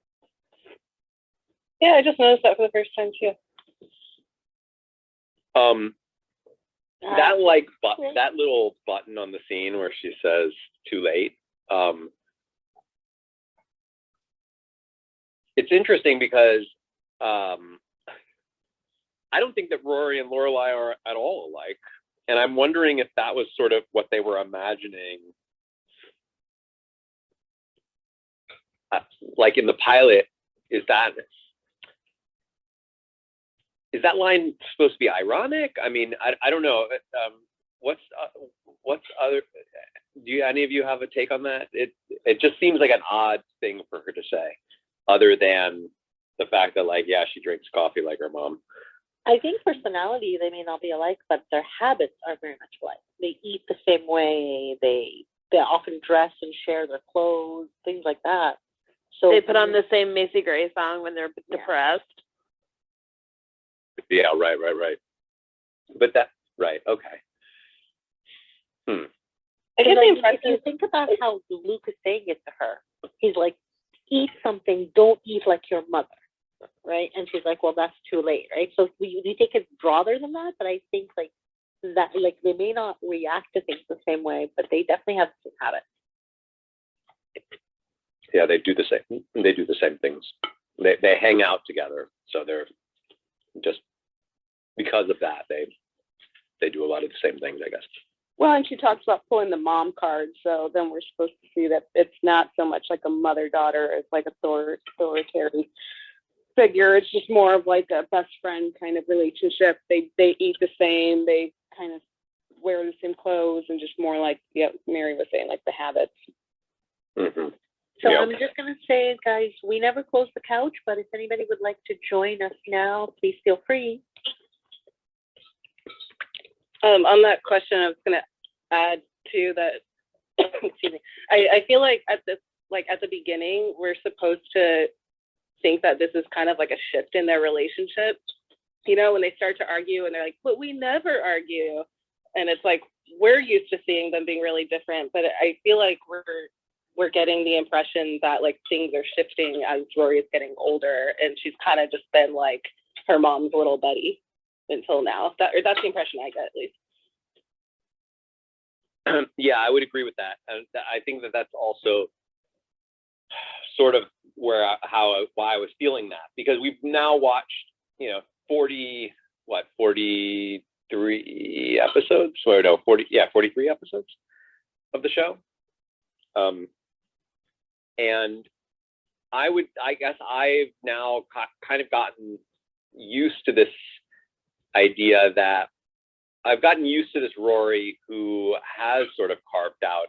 Yeah, I just noticed that for the first time too. That that little button on the scene where she says "too late." It's interesting because I don't think that Rory and Lorelai are at all alike, and I'm wondering if that was sort of what they were imagining. Like in the pilot, is that line supposed to be ironic? I mean, I don't know. What's other? Do any of you have a take on that? It just seems like an odd thing for her to say, other than the fact that like, yeah, she drinks coffee like her mom. I think personality, they may not be alike, but their habits are very much alike. They eat the same way. They often dress and share their clothes, things like that. So they put on the same Macy Gray song when they're depressed. Yeah, right. But that, right, okay. I get the If impression, you think about how Luke is saying it to her, he's like, eat something, don't eat like your mother, right? And she's like, well, that's too late, right? So we think it's broader than that, but I think like that, like they may not react to things the same way, but they definitely have the same habits. Yeah, they do the same. They do the same things. They hang out together, so they're just because of that they do a lot of the same things, I guess. well, and she talks about pulling the mom card, so then we're supposed to see that it's not so much like a mother-daughter, it's like authoritarian figure. It's just more of like a best friend kind of relationship. They eat the same, they kind of wear the same clothes, and just more like, yeah, Mary was saying, like the habits. Mm-hmm. So Yeah. I'm just going to say, guys, we never close the couch, but if anybody would like to join us now, please feel free. On that question, I was going to add to that. Excuse me. I feel like at the beginning, we're supposed to think that this is kind of like a shift in their relationship. You know, when they start to argue and they're like, but we never argue. And it's like, we're used to seeing them being really different, but I feel like we're getting the impression that like things are shifting as Rory is getting older, and she's kind of just been like her mom's little buddy until now. That's the impression I get, at least. Yeah, I would agree with that. And I think that that's also sort of why I was feeling that, because we've now watched, 43 episodes, or no, 43 episodes of the show. And I guess I've now kind of gotten used to this idea that I've gotten used to this Rory who has sort of carved out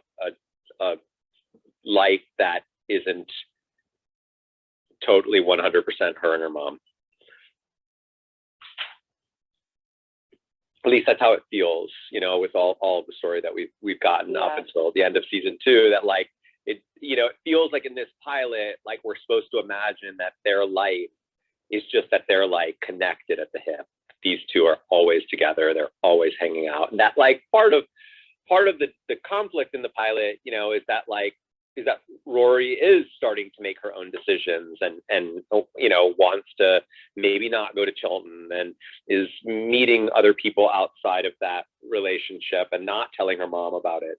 a life that isn't totally 100% her and her mom. At least that's how it feels, with all of the story that we've gotten up until the end of season 2, that like it feels like in this pilot, like we're supposed to imagine that their life is just that they're like connected at the hip. These two are always together, they're always hanging out, and that like part of the conflict in the pilot, is that Rory is starting to make her own decisions and wants to maybe not go to Chilton, and is meeting other people outside of that relationship and not telling her mom about it.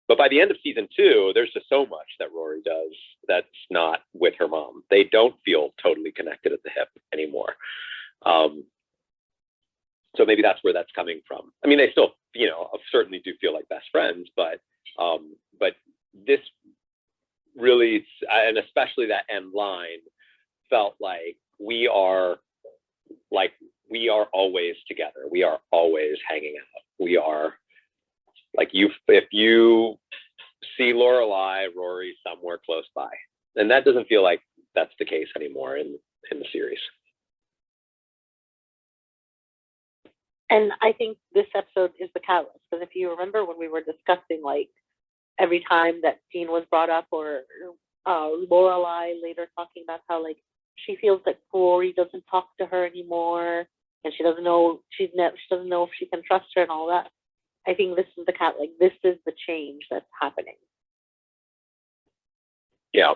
But by the end of season 2, there's just so much that Rory does that's not with her mom. They don't feel totally connected at the hip anymore. So maybe that's where that's coming from. I mean, they still, certainly do feel like best friends, but this really, and especially that end line, felt like we are always together. We are always hanging out. We are like, if you see Lorelai, Rory somewhere close by, and that doesn't feel like that's the case anymore in the series. And I think this episode is the catalyst, because if you remember when we were discussing, like, every time that scene was brought up, or Lorelai later talking about how, like, she feels that Rory doesn't talk to her anymore, and she doesn't know she doesn't know if she can trust her and all that. I think this is this is the change that's happening. Yeah.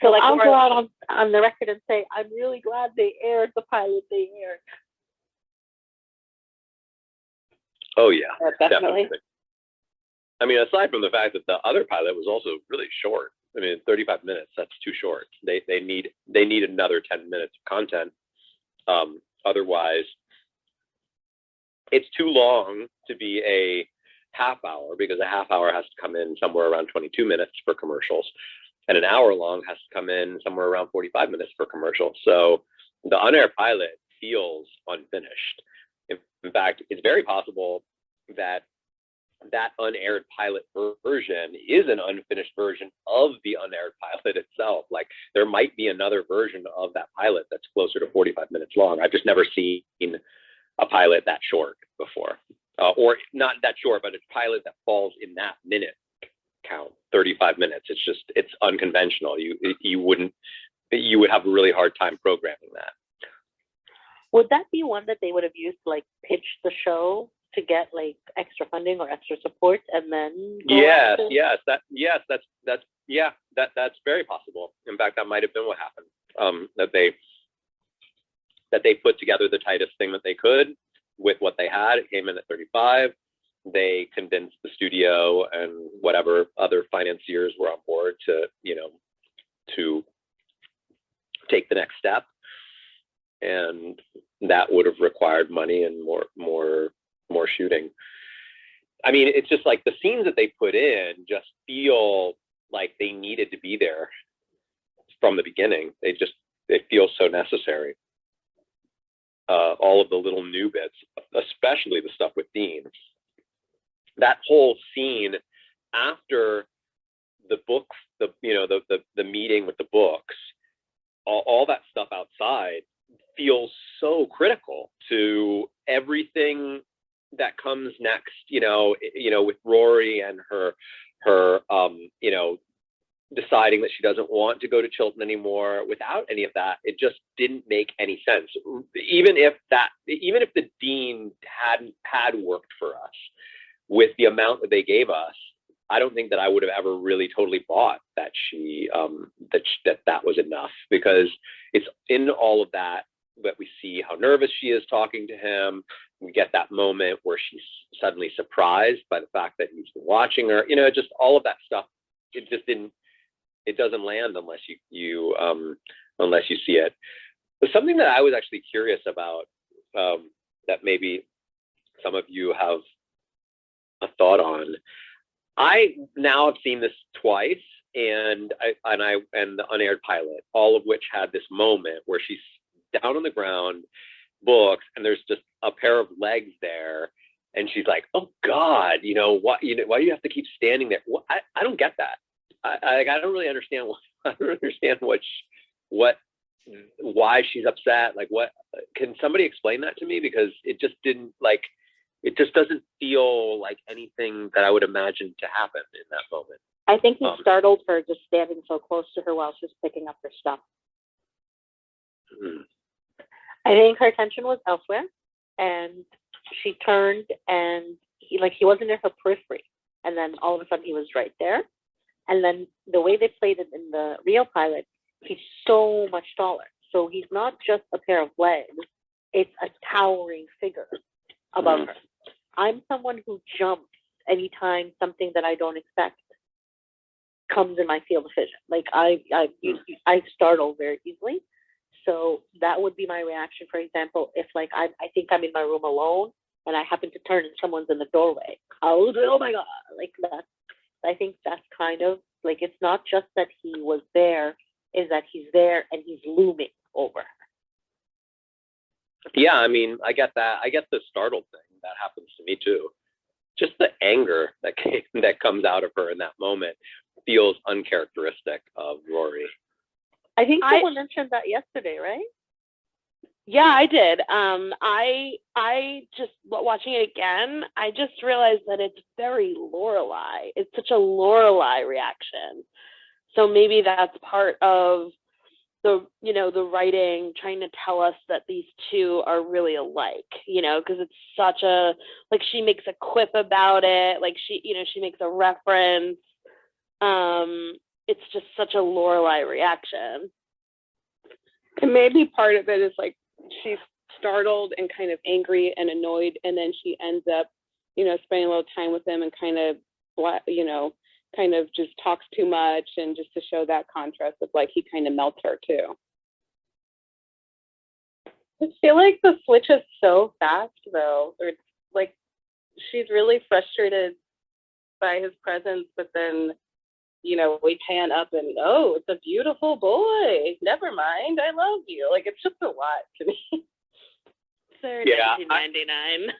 So like, I'll go out on the record and say I'm really glad they aired the pilot they aired. Oh yeah, definitely. I mean, aside from the fact that the other pilot was also really short. I mean, 35 minutes, that's too short. They need another 10 minutes of content. Otherwise, it's too long to be a half hour, because a half hour has to come in somewhere around 22 minutes for commercials, and an hour long has to come in somewhere around 45 minutes for commercials. So the unaired pilot feels unfinished. In fact, it's very possible that unaired pilot version is an unfinished version of the unaired pilot itself. Like, there might be another version of that pilot that's closer to 45 minutes long. I've just never seen a pilot that short before, or not that short, but a pilot that falls in that minute count, 35 minutes. It's unconventional. You would have a really hard time programming that. Would that be one that they would have used to like pitch the show to get like extra funding or extra support and then go Yes, after? that's very possible. In fact, that might have been what happened. That they put together the tightest thing that they could with what they had. It came in at 35. They convinced the studio and whatever other financiers were on board to, to take the next step. And that would have required money and more shooting. I mean, it's just like the scenes that they put in just feel like they needed to be there from the beginning. They feel so necessary. All of the little new bits, especially the stuff with Dean. That whole scene after the books, the meeting with the books, all that stuff outside feels so critical to everything that comes next, with Rory and her deciding that she doesn't want to go to Chilton anymore. Without any of that, it just didn't make any sense. Even if the Dean had worked for us with the amount that they gave us, I don't think that I would have ever really totally bought that that was enough, because it's in all of that we see how nervous she is talking to him. We get that moment where she's suddenly surprised by the fact that he's been watching her, just all of that stuff. It doesn't land unless you see it. But something that I was actually curious about, that maybe some of you have a thought on. I now have seen this twice, and the unaired pilot, all of which had this moment where she's down on the ground, books, and there's just a pair of legs there, and she's like, "Oh God, why do you have to keep standing there?" Well, I don't get that. I don't really understand. I don't understand why she's upset. Like, what? Can somebody explain that to me? Because it just doesn't feel like anything that I would imagine to happen in that moment. I think he startled her just standing so close to her while she was picking up her stuff. I think her attention was elsewhere, and she turned, and he wasn't in her periphery, and then all of a sudden he was right there. And then the way they played it in the real pilot, he's so much taller. So he's not just a pair of legs, it's a towering figure above her. I'm someone who jumps anytime something that I don't expect comes in my field of vision. Like I startle very easily. So that would be my reaction, for example, if I think I'm in my room alone and I happen to turn and someone's in the doorway. Oh my God, like that. I think that's kind of like, it's not just that he was there, is that he's there and he's looming over her. Yeah, I mean, I get that. I get the startled thing. That happens to me too. Just the anger that comes out of her in that moment feels uncharacteristic of Rory. I think someone mentioned that yesterday, right? Yeah, I did. I just watching it again, I just realized that it's very Lorelai. It's such a Lorelai reaction. So maybe that's part of the writing, trying to tell us that these two are really alike, because it's such a, like, she makes a quip about it, like she makes a reference. It's just such a Lorelai reaction. And maybe part of it is like she's startled and kind of angry and annoyed, and then she ends up, spending a little time with him and kind of just talks too much, and just to show that contrast of like he kind of melts her too. I feel like the switch is so fast though. Or it's like she's really frustrated by his presence, but then we pan up and, oh, it's a beautiful boy. Never mind, I love you. Like, it's just a lot to me. Very 1999.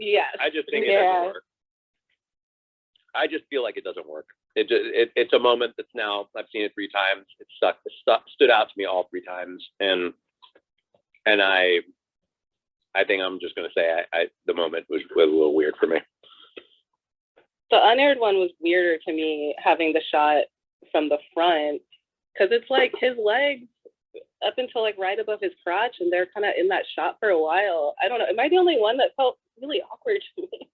Yes. I just think it doesn't work. I just feel like it doesn't work. It's a moment that's now, I've seen it 3 times. It stood out to me all 3 times, and I think I'm just going to say the moment was a little weird for me. The unaired one was weirder to me, having the shot from the front, because it's like his legs up until like right above his crotch, and they're kind of in that shot for a while. I don't know. Am I the only one that felt really awkward to me?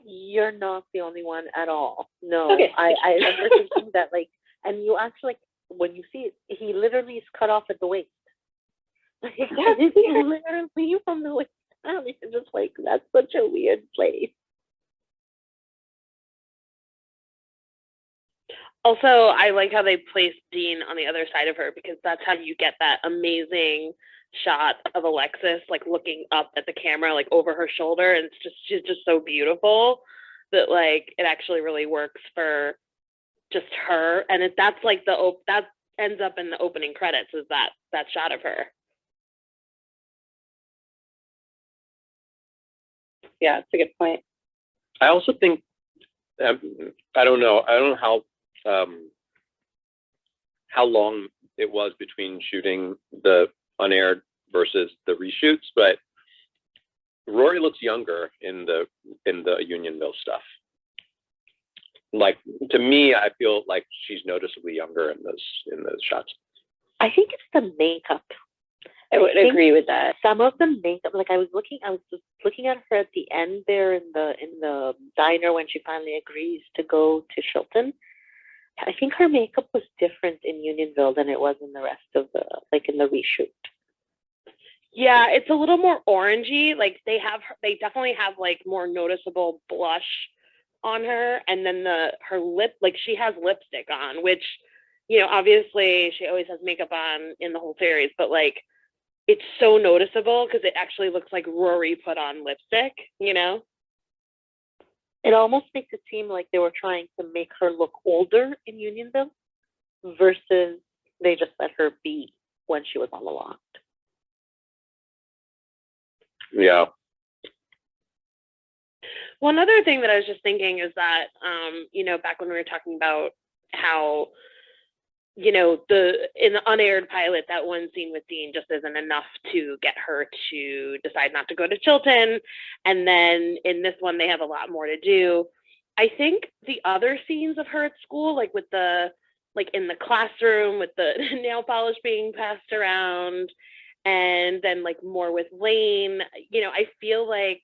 You're not the only one at all. No, Okay. I remember thinking that, like, and you actually, like, when you see it, he literally is cut off at the waist. Like, he's literally from the waist down. You're just like, that's such a weird place. Also, I like how they placed Dean on the other side of her, because that's how you get that amazing shot of Alexis like looking up at the camera, like over her shoulder, and it's just, she's just so beautiful that like it actually really works for just her. And that's like that ends up in the opening credits, is that shot of her. Yeah, it's a good point. I also think, I don't know how long it was between shooting the unaired versus the reshoots, but Rory looks younger in the Unionville stuff. Like, to me, I feel like she's noticeably younger in those shots. I think it's the makeup. I would agree with that. Some of the makeup, like I was just looking at her at the end there in the diner when she finally agrees to go to Chilton. I think her makeup was different in Unionville than it was in the rest of like in the reshoot. Yeah, it's a little more orangey. Like they definitely have like more noticeable blush on her, and then her lip, like she has lipstick on, which, you know, obviously she always has makeup on in the whole series, but like it's so noticeable because it actually looks like Rory put on lipstick, you know? It almost makes it seem like they were trying to make her look older in Unionville versus they just let her be when she was on the lot. Yeah. One other thing that I was just thinking is that, you know, back when we were talking about how, you know, in the unaired pilot, that one scene with Dean just isn't enough to get her to decide not to go to Chilton. And then in this one, they have a lot more to do. I think the other scenes of her at school, like with like in the classroom with the nail polish being passed around, and then like more with Lane, you know, I feel like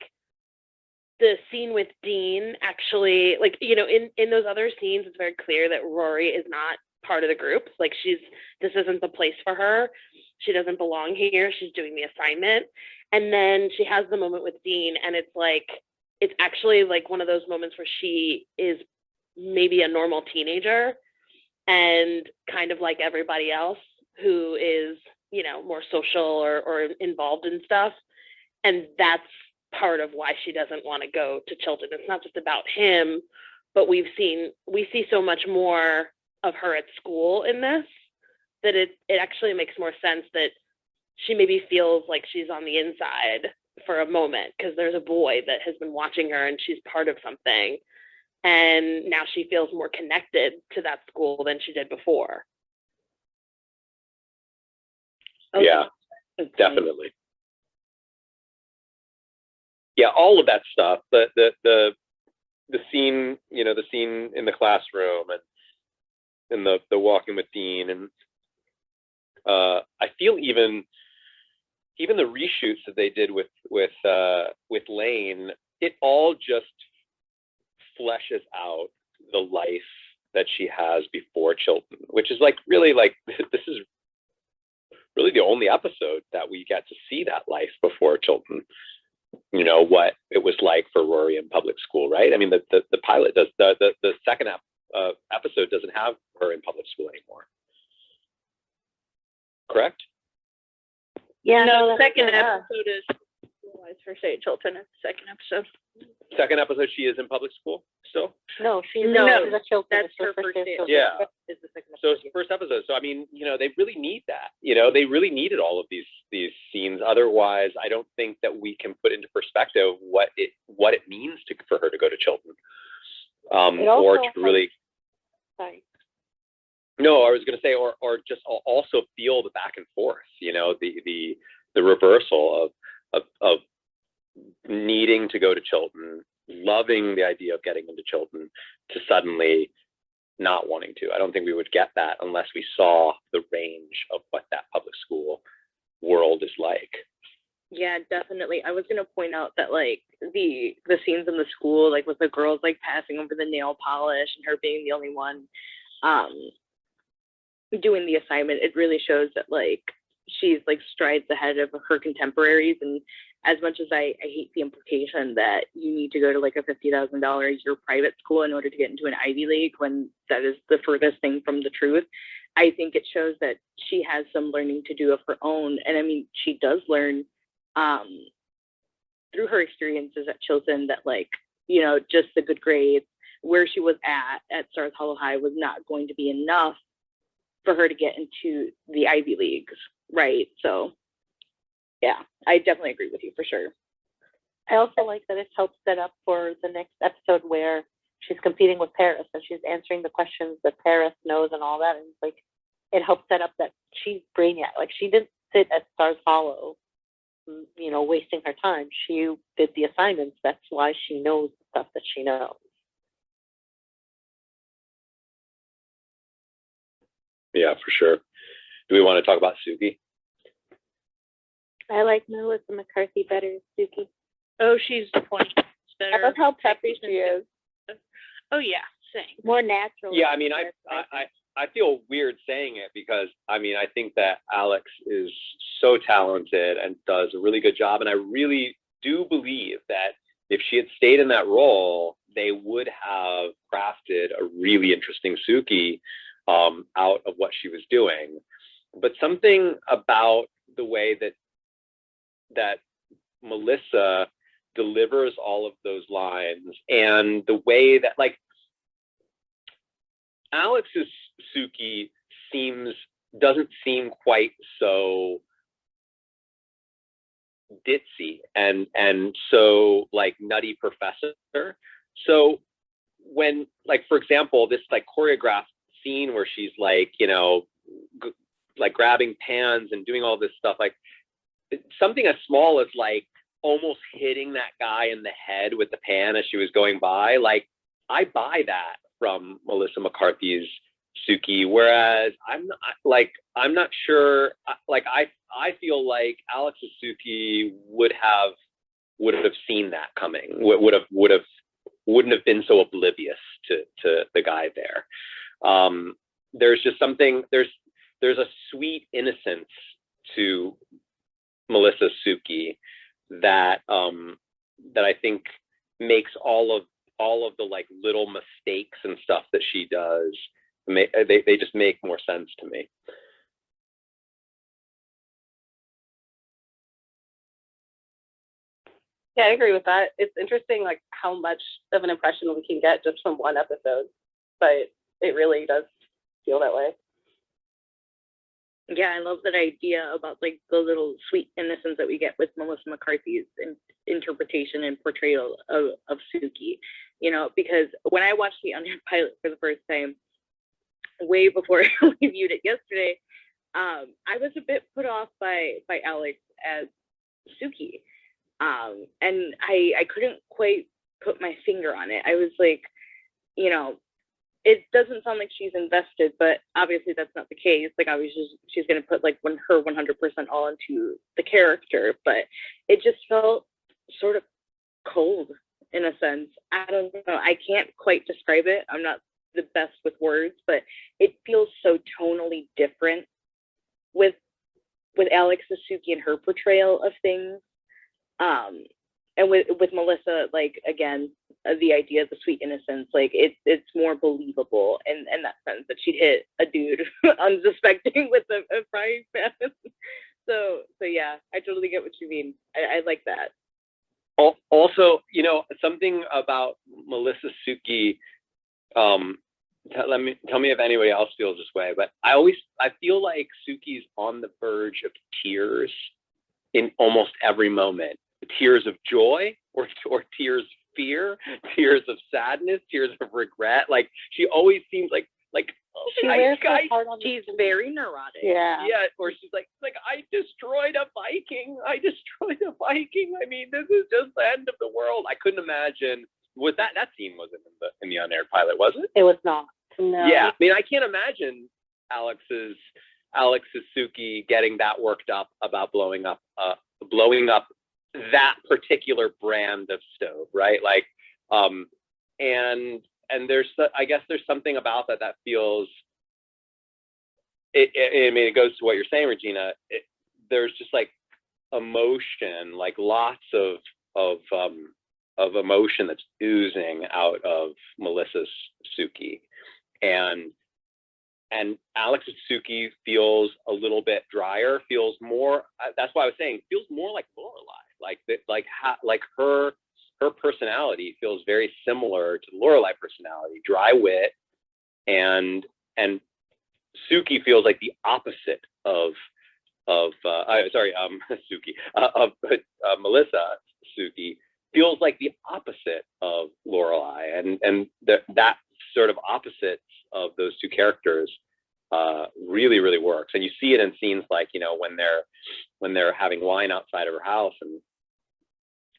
the scene with Dean actually, like, you know, in those other scenes, it's very clear that Rory is not part of the group. Like this isn't the place for her. She doesn't belong here. She's doing the assignment. And then she has the moment with Dean, and it's like, it's actually like one of those moments where she is maybe a normal teenager and kind of like everybody else who is, you know, more social or involved in stuff. And that's part of why she doesn't want to go to Chilton. It's not just about him, but we see so much more of her at school in this, that it actually makes more sense that she maybe feels like she's on the inside for a moment, because there's a boy that has been watching her and she's part of something, and now she feels more connected to that school than she did before. Okay. Yeah, definitely. Yeah, all of that stuff. The scene, you know, the scene in the classroom and the walking with Dean, and I feel even the reshoots that they did with Lane, it all just fleshes out the life that she has before Chilton, which is like really, like, this is really the only episode that we get to see that life before Chilton. You know, what it was like for Rory in public school, right? I mean, the pilot does, the second episode doesn't have her in public school anymore. Correct? Yeah, No, no, the second episode is First Aid Chilton. It's the second episode. Second episode, she is in public school still? No, she's No, a Chilton. that's It's her first first day day. of Chilton. Yeah. Is the second So it's episode. the first episode. So I mean, you know, they really need that. You know, they really needed all of these scenes. Otherwise, I don't think that we can put into perspective what it means for her to go to Chilton, or to really. Sorry. No, I was going to say, or just also feel the back and forth. You know, the reversal of needing to go to Chilton, loving the idea of getting into Chilton, to suddenly not wanting to. I don't think we would get that unless we saw the range of what that public school world is like. Yeah, definitely. I was gonna point out that like the scenes in the school, like with the girls like passing over the nail polish and her being the only one doing the assignment, it really shows that like she's like strides ahead of her contemporaries. And as much as I hate the implication that you need to go to like a $50,000 a year private school in order to get into an Ivy League when that is the furthest thing from the truth, I think it shows that she has some learning to do of her own. And I mean, she does learn through her experiences at Chilton that like, you know, just the good grades, where she was at Stars Hollow High was not going to be enough for her to get into the Ivy Leagues, right? So yeah, I definitely agree with you for sure. I also like that it helps set up for the next episode where she's competing with Paris and she's answering the questions that Paris knows and all that. And it's like, it helps set up that she's brainiac. Like she didn't sit at Stars Hollow, you know, wasting her time. She did the assignments. That's why she knows the stuff that she knows. Yeah, for sure. Do we want to talk about Suki? I like Melissa McCarthy better as Suki. Oh, she's 20 better. I love how peppy she is. Oh yeah, same. More natural. Yeah, I mean, I feel weird saying it because I mean, I think that Alex is so talented and does a really good job. And I really do believe that if she had stayed in that role, they would have crafted a really interesting Suki out of what she was doing. But something about the way that Melissa delivers all of those lines and the way that like Alex's Suki doesn't seem quite so ditzy and so like nutty professor. So when like, for example, this like choreographed scene where she's like, you know, like grabbing pans and doing all this stuff, like something as small as like almost hitting that guy in the head with the pan as she was going by, like I buy that from Melissa McCarthy's Suki, whereas I'm not sure, like I feel like Alex's Suki would have seen that coming, wouldn't have been so oblivious to the guy there. There's just something, there's a sweet innocence to Melissa's Suki that I think makes all of the like little mistakes and stuff that she does, they just make more sense to me. Yeah, I agree with that. It's interesting, like how much of an impression we can get just from one episode, but it really does feel that way. Yeah, I love that idea about like the little sweet innocence that we get with Melissa McCarthy's interpretation and portrayal of Suki. You know, because when I watched the Unaired pilot for the first time, way before we viewed it yesterday, I was a bit put off by Alex as Suki. And I couldn't quite put my finger on it. I was like, you know, it doesn't sound like she's invested, but obviously that's not the case. Like obviously she's going to put like her 100% all into the character, but it just felt sort of cold in a sense. I don't know. I can't quite describe it. I'm not the best with words, but it feels so tonally different with Alex Suki and her portrayal of things. And with Melissa, like again, the idea of the sweet innocence, like it's more believable in that sense that she'd hit a dude unsuspecting with a frying pan. So yeah, I totally get what you mean. I like that. Also, you know, something about Melissa Suki, tell me if anybody else feels this way, but I feel like Suki's on the verge of tears in almost every moment. Tears of joy or tears of fear, tears of sadness, tears of regret. Like she always seems like she wears her heart on she's very neurotic. Yeah. Yeah, or she's like I destroyed a Viking. I mean, this is just the end of the world. I couldn't imagine. Was that scene wasn't in the unaired pilot, was it? It was not. No. Yeah, I mean, I can't imagine Alex's Suki getting that worked up about blowing up that particular brand of stove, right? Like, and I guess there's something about that feels. I mean, it goes to what you're saying, Regina. There's just like emotion, like lots of emotion that's oozing out of Melissa's Suki, and Alex's Suki feels a little bit drier, feels more. That's why I was saying feels more like Lorelai, like her personality feels very similar to the Lorelai personality, dry wit, and Suki feels like the opposite of Suki of Melissa. Suki feels like the opposite of Lorelai, and that sort of opposites of those two characters really works. And you see it in scenes like, you know, when they're having wine outside of her house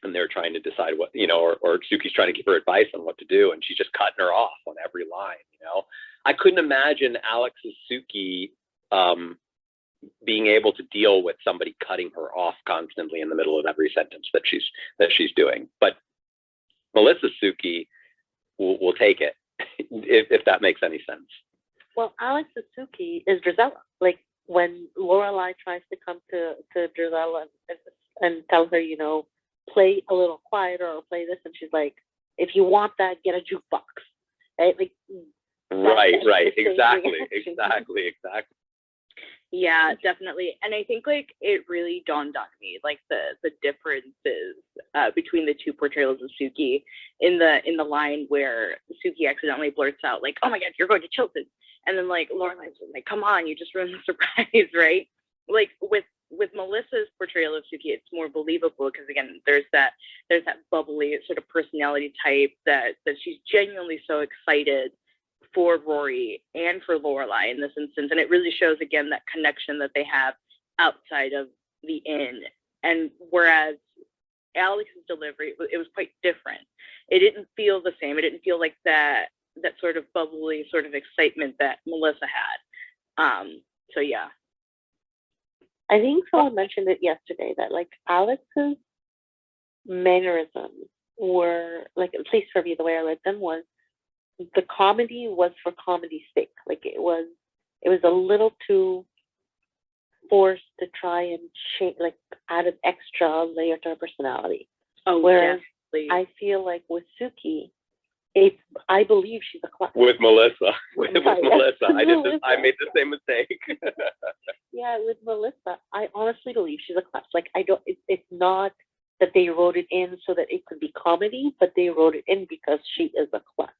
and they're trying to decide what, you know, or Suki's trying to give her advice on what to do, and she's just cutting her off on every line. You know, I couldn't imagine Alex's Suki being able to deal with somebody cutting her off constantly in the middle of every sentence that she's doing. But Melissa's Suki will take it if that makes any sense. Well, Alex Suzuki is Drizella. Like when Lorelai tries to come to Drizella and tell her, you know, play a little quieter or play this, and she's like, if you want that, get a jukebox. Right? Like, right. Exactly. Yeah, definitely. And I think like it really dawned on me like the differences between the two portrayals of Suki in the line where Suki accidentally blurts out like, "Oh my God, you're going to Chilton," and then like Lorelai's like, "Come on, you just ruined the surprise," right? Like with Melissa's portrayal of Suki, it's more believable because again, there's that bubbly sort of personality type that she's genuinely so excited for Rory and for Lorelai in this instance, and it really shows again that connection that they have outside of the inn. And whereas Alex's delivery, it was quite different. It didn't feel the same. It didn't feel like that sort of bubbly sort of excitement that Melissa had. So yeah. I think someone mentioned it yesterday that like Alex's mannerisms were like, at least for me, the way I read them was the comedy was for comedy's sake. Like it was a little too forced to try and change, like add an extra layer to her personality. Oh, whereas definitely. I feel like with Suki, I believe she's a class. With Melissa, Melissa. I made the same mistake. Yeah, with Melissa, I honestly believe she's a class. Like it's not that they wrote it in so that it could be comedy, but they wrote it in because she is a class.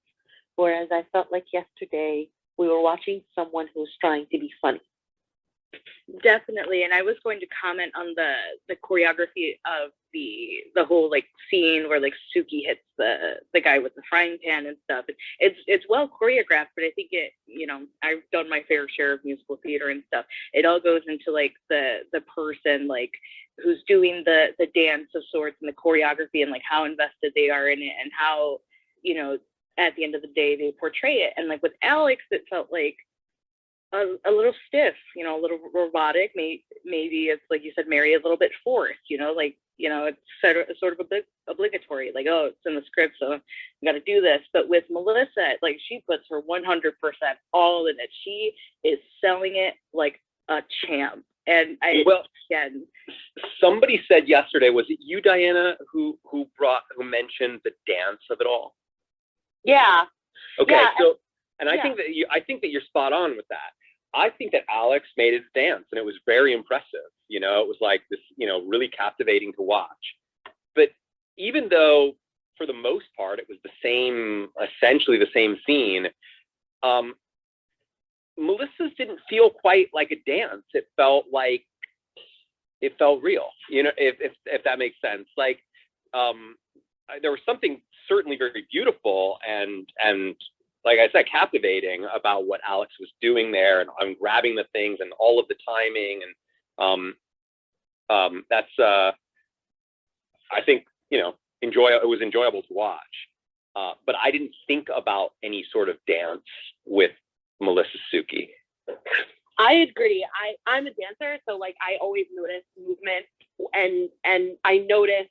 Whereas I felt like yesterday we were watching someone who was trying to be funny. Definitely, and I was going to comment on the choreography of the whole like scene where like Suki hits the guy with the frying pan and stuff. It's well choreographed, but I think it, you know, I've done my fair share of musical theater and stuff. It all goes into like the person like who's doing the dance of sorts and the choreography and like how invested they are in it and how, you know, at the end of the day they portray it. And like with Alex, it felt like a little stiff, you know, a little robotic. Maybe it's like you said, Mary, a little bit forced, you know, like, you know, it's sort of obligatory, like, oh, it's in the script, so you got to do this. But with Melissa, like she puts her 100% all in it. She is selling it like a champ. And again, somebody said yesterday, was it you, Diana, who mentioned the dance of it all? Yeah. Okay, yeah, so and I think that you're spot on with that. I think that Alex made it dance, and it was very impressive. You know, it was like this, you know, really captivating to watch. But even though, for the most part, it was essentially the same scene, Melissa's didn't feel quite like a dance. It felt real. You know, if that makes sense. Like, there was something certainly very beautiful and like I said, captivating about what Alex was doing there, and I'm grabbing the things and all of the timing, and that's I think, you know, it was enjoyable to watch. but I didn't think about any sort of dance with Melissa Suki. I agree. I'm a dancer, so like I always notice movement, and I noticed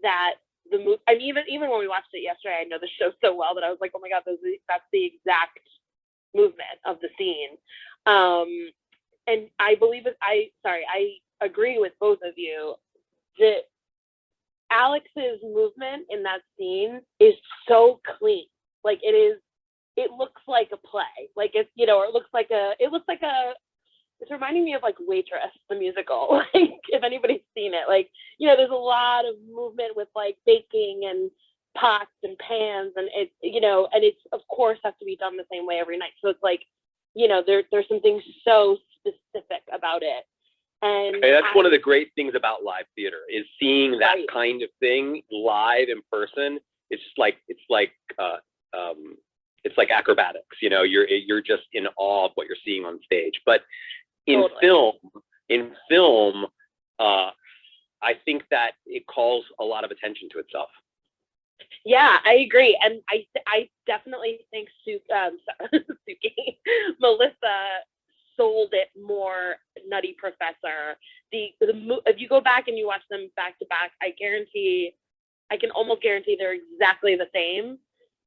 that the move. I mean, even when we watched it yesterday, I know the show so well that I was like, oh my god, that's the exact movement of the scene. And I believe it. I agree with both of you that Alex's movement in that scene is so clean. Like it looks like a play. Like it's, you know, or it looks like it's reminding me of like Waitress, the musical. Like if anybody's seen it, like, you know, there's a lot of movement with like baking and pots and pans, and it, you know, and it's of course has to be done the same way every night. So it's like, you know, there's some things so specific about it. And that's one of the great things about live theater is seeing that kind of thing live in person. It's like acrobatics, you know, you're just in awe of what you're seeing on stage. But in film, I think that it calls a lot of attention to itself. Yeah, I agree, and I definitely think Melissa sold it more. Nutty Professor. If you go back and you watch them back to back, I can almost guarantee they're exactly the same,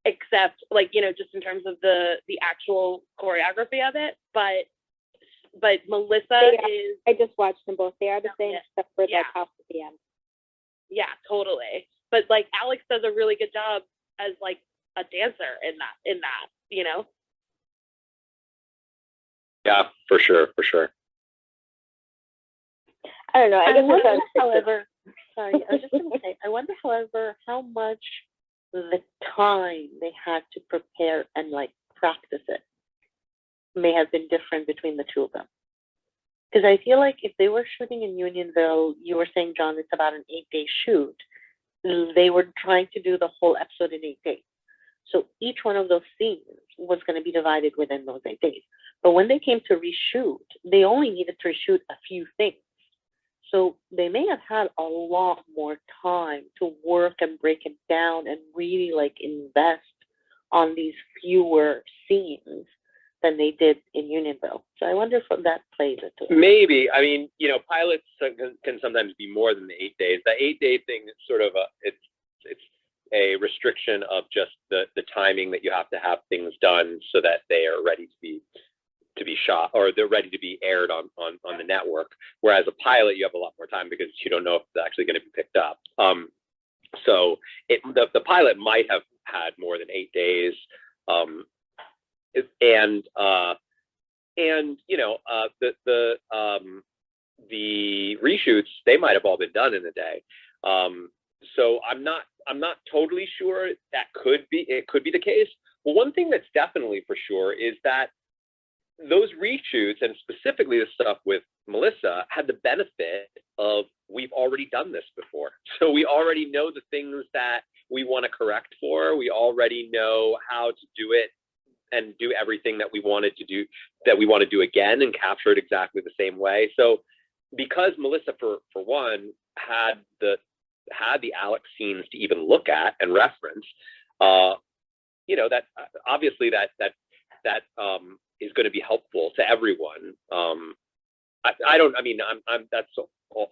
except like, you know, just in terms of the actual choreography of it. But Melissa is. I just watched them both. They are the same, except for like half at the end. Yeah, totally. But like Alex does a really good job as like a dancer in that, you know? Yeah, for sure. I don't know. I guess however, sorry, I was just going to say, I wonder, however, how much the time they had to prepare and like practice it may have been different between the two of them. Because I feel like if they were shooting in Unionville, you were saying, John, it's about an 8-day shoot. They were trying to do the whole episode in 8 days. So each one of those scenes was going to be divided within those 8 days. But when they came to reshoot, they only needed to reshoot a few things. So they may have had a lot more time to work and break it down and really like invest on these fewer scenes than they did in Unionville. So I wonder if that plays into it. Maybe. I mean, you know, pilots can sometimes be more than the 8 days. The 8-day thing is sort of it's a restriction of just the timing that you have to have things done so that they are ready to be shot, or they're ready to be aired on the network. Whereas a pilot, you have a lot more time because you don't know if it's actually going to be picked up. So the pilot might have had more than 8 days. And you know, the reshoots, they might have all been done in a day. So I'm not totally sure that it could be the case. But one thing that's definitely for sure is that those reshoots, and specifically the stuff with Melissa, had the benefit of we've already done this before. So we already know the things that we want to correct for. We already know how to do it and do everything that we want to do again and capture it exactly the same way. So because Melissa, for one, had the Alex scenes to even look at and reference, you know, that obviously that is going to be helpful to everyone. That's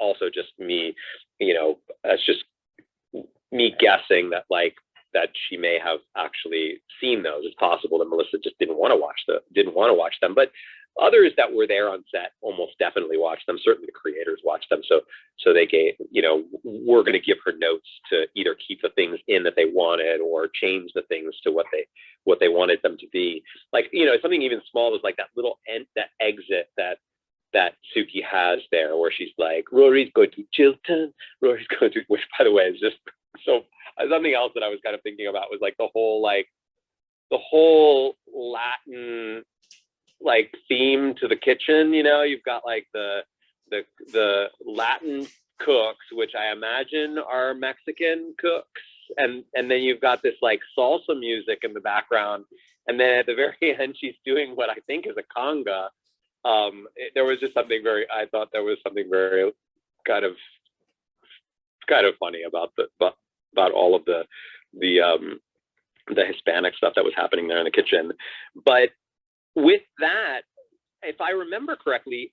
also just me, you know, that's just me guessing that that she may have actually seen those. It's possible that Melissa just didn't want to watch them, but others that were there on set almost definitely watched them. Certainly the creators watched them. So they gave, you know, we're going to give her notes to either keep the things in that they wanted or change the things to what they wanted them to be. Like, you know, something even small as like that little that exit that Suki has there, where she's like, Rory's going to Chilton, which by the way is just so. Something else that I was kind of thinking about was like the whole Latin like theme to the kitchen. You know, you've got like the Latin cooks, which I imagine are Mexican cooks, and then you've got this like salsa music in the background, and then at the very end she's doing what I think is a conga. There was just something I thought there was something very kind of funny about all of the the Hispanic stuff that was happening there in the kitchen. But with that, if I remember correctly,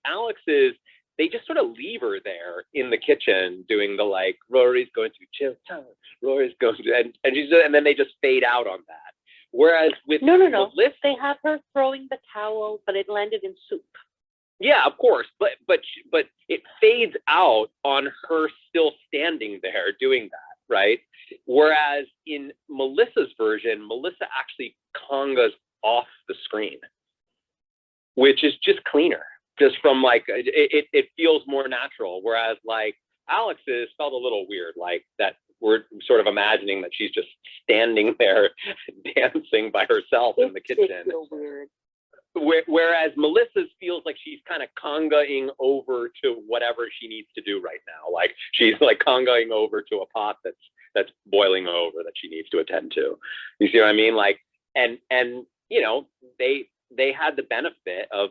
they just sort of leave her there in the kitchen doing the like, Rory's going to chill time, Rory's going to, and then they just fade out on that. Whereas with No. Melissa, They have her throwing the towel, but it landed in soup. yeah, of course, but it fades out on her still standing there doing that, right? Whereas in Melissa's version, Melissa actually congas off the screen, which is just cleaner, just from like, it feels more natural. Whereas like Alex's felt a little weird, like that we're sort of imagining that she's just standing there dancing by herself in the kitchen. It feel weird. Whereas Melissa's feels like she's kind of congaing over to whatever she needs to do right now. Like she's like congaing over to a pot that's boiling over that she needs to attend to. You see what I mean? Like, and you know, they had the benefit of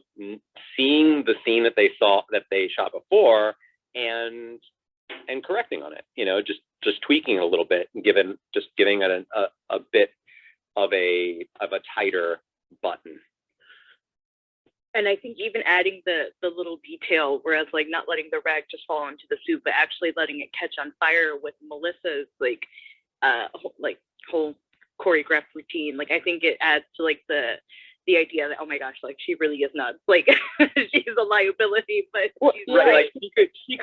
seeing the scene that they shot before and correcting on it. You know, just tweaking a little bit and giving it a bit of a tighter button. And I think even adding the little detail, whereas like not letting the rag just fall into the soup, but actually letting it catch on fire with Melissa's like whole choreographed routine. Like I think it adds to like the idea that, oh my gosh, like she really is nuts. Like she's a liability, but she's right. Like she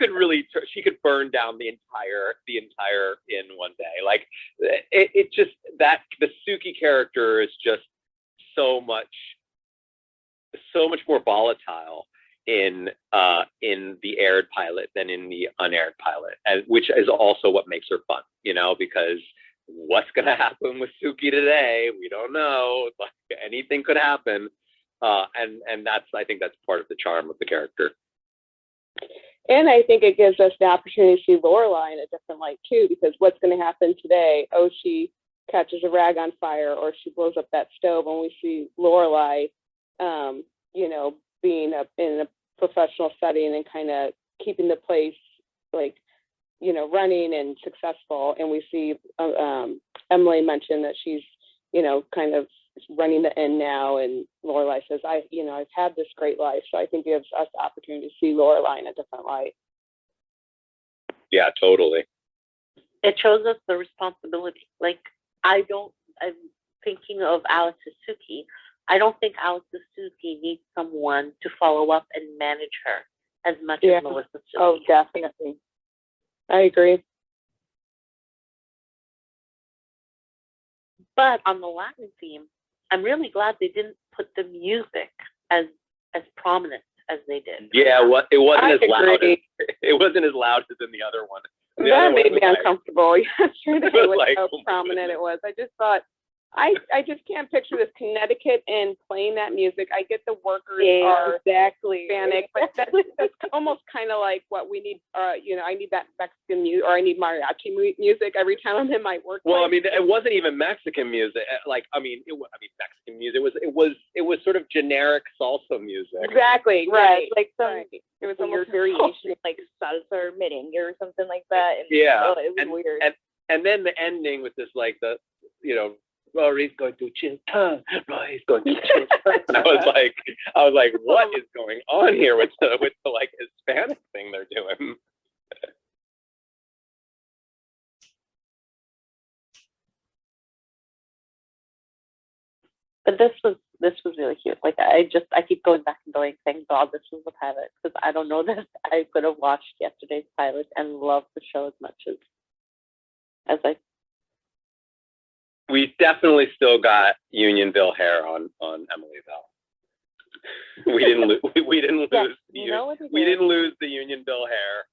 could burn down the entire inn one day. Like it just, that the Suki character is just so much more volatile in the aired pilot than in the unaired pilot, and which is also what makes her fun, you know, because what's going to happen with Suki today, we don't know. Like anything could happen, and I think that's part of the charm of the character. And I think it gives us the opportunity to see Lorelai in a different light too, because what's going to happen today? Oh, she catches a rag on fire, or she blows up that stove, and we see Lorelai, you know, being in a professional setting and kind of keeping the place like, you know, running and successful. And we see Emily mention that she's, you know, kind of running the inn now, and Lorelai says, I've had this great life. So I think it gives us the opportunity to see Lorelai in a different light. Yeah, totally. It shows us the responsibility. Like I'm thinking of Alex as Suki. I don't think Alex as Suki needs someone to follow up and manage her as much as Melissa Suki. Oh, definitely. I agree. But on the Latin theme, I'm really glad they didn't put the music as prominent as they did. Yeah, it wasn't as loud. It wasn't as loud as in the other one. That made me uncomfortable. Yesterday was like, how prominent it was. I just thought, I just can't picture this Connecticut and playing that music. I get the workers are exactly Hispanic, but that's almost kind of like what we need. You know, I need that Mexican music, or I need mariachi music every time I'm in my work. Well, I mean, it wasn't even Mexican music. Like, Mexican music. It was sort of generic salsa music. Exactly. right, like some Right. it was a weird variation, like salsa or merengue or something like that. And, Yeah, it was weird. And then the ending with this, like Rory's going to chill time. Rory's going to chill time. And I was like, what is going on here with the like Hispanic thing they're doing? But this was really cute. Like I keep going back and going, thank God this was the pilot, because I don't know that I could have watched yesterday's pilot and loved the show as much as I. We definitely still got Unionville hair on Emilyville. We didn't lose. We didn't lose the Unionville hair.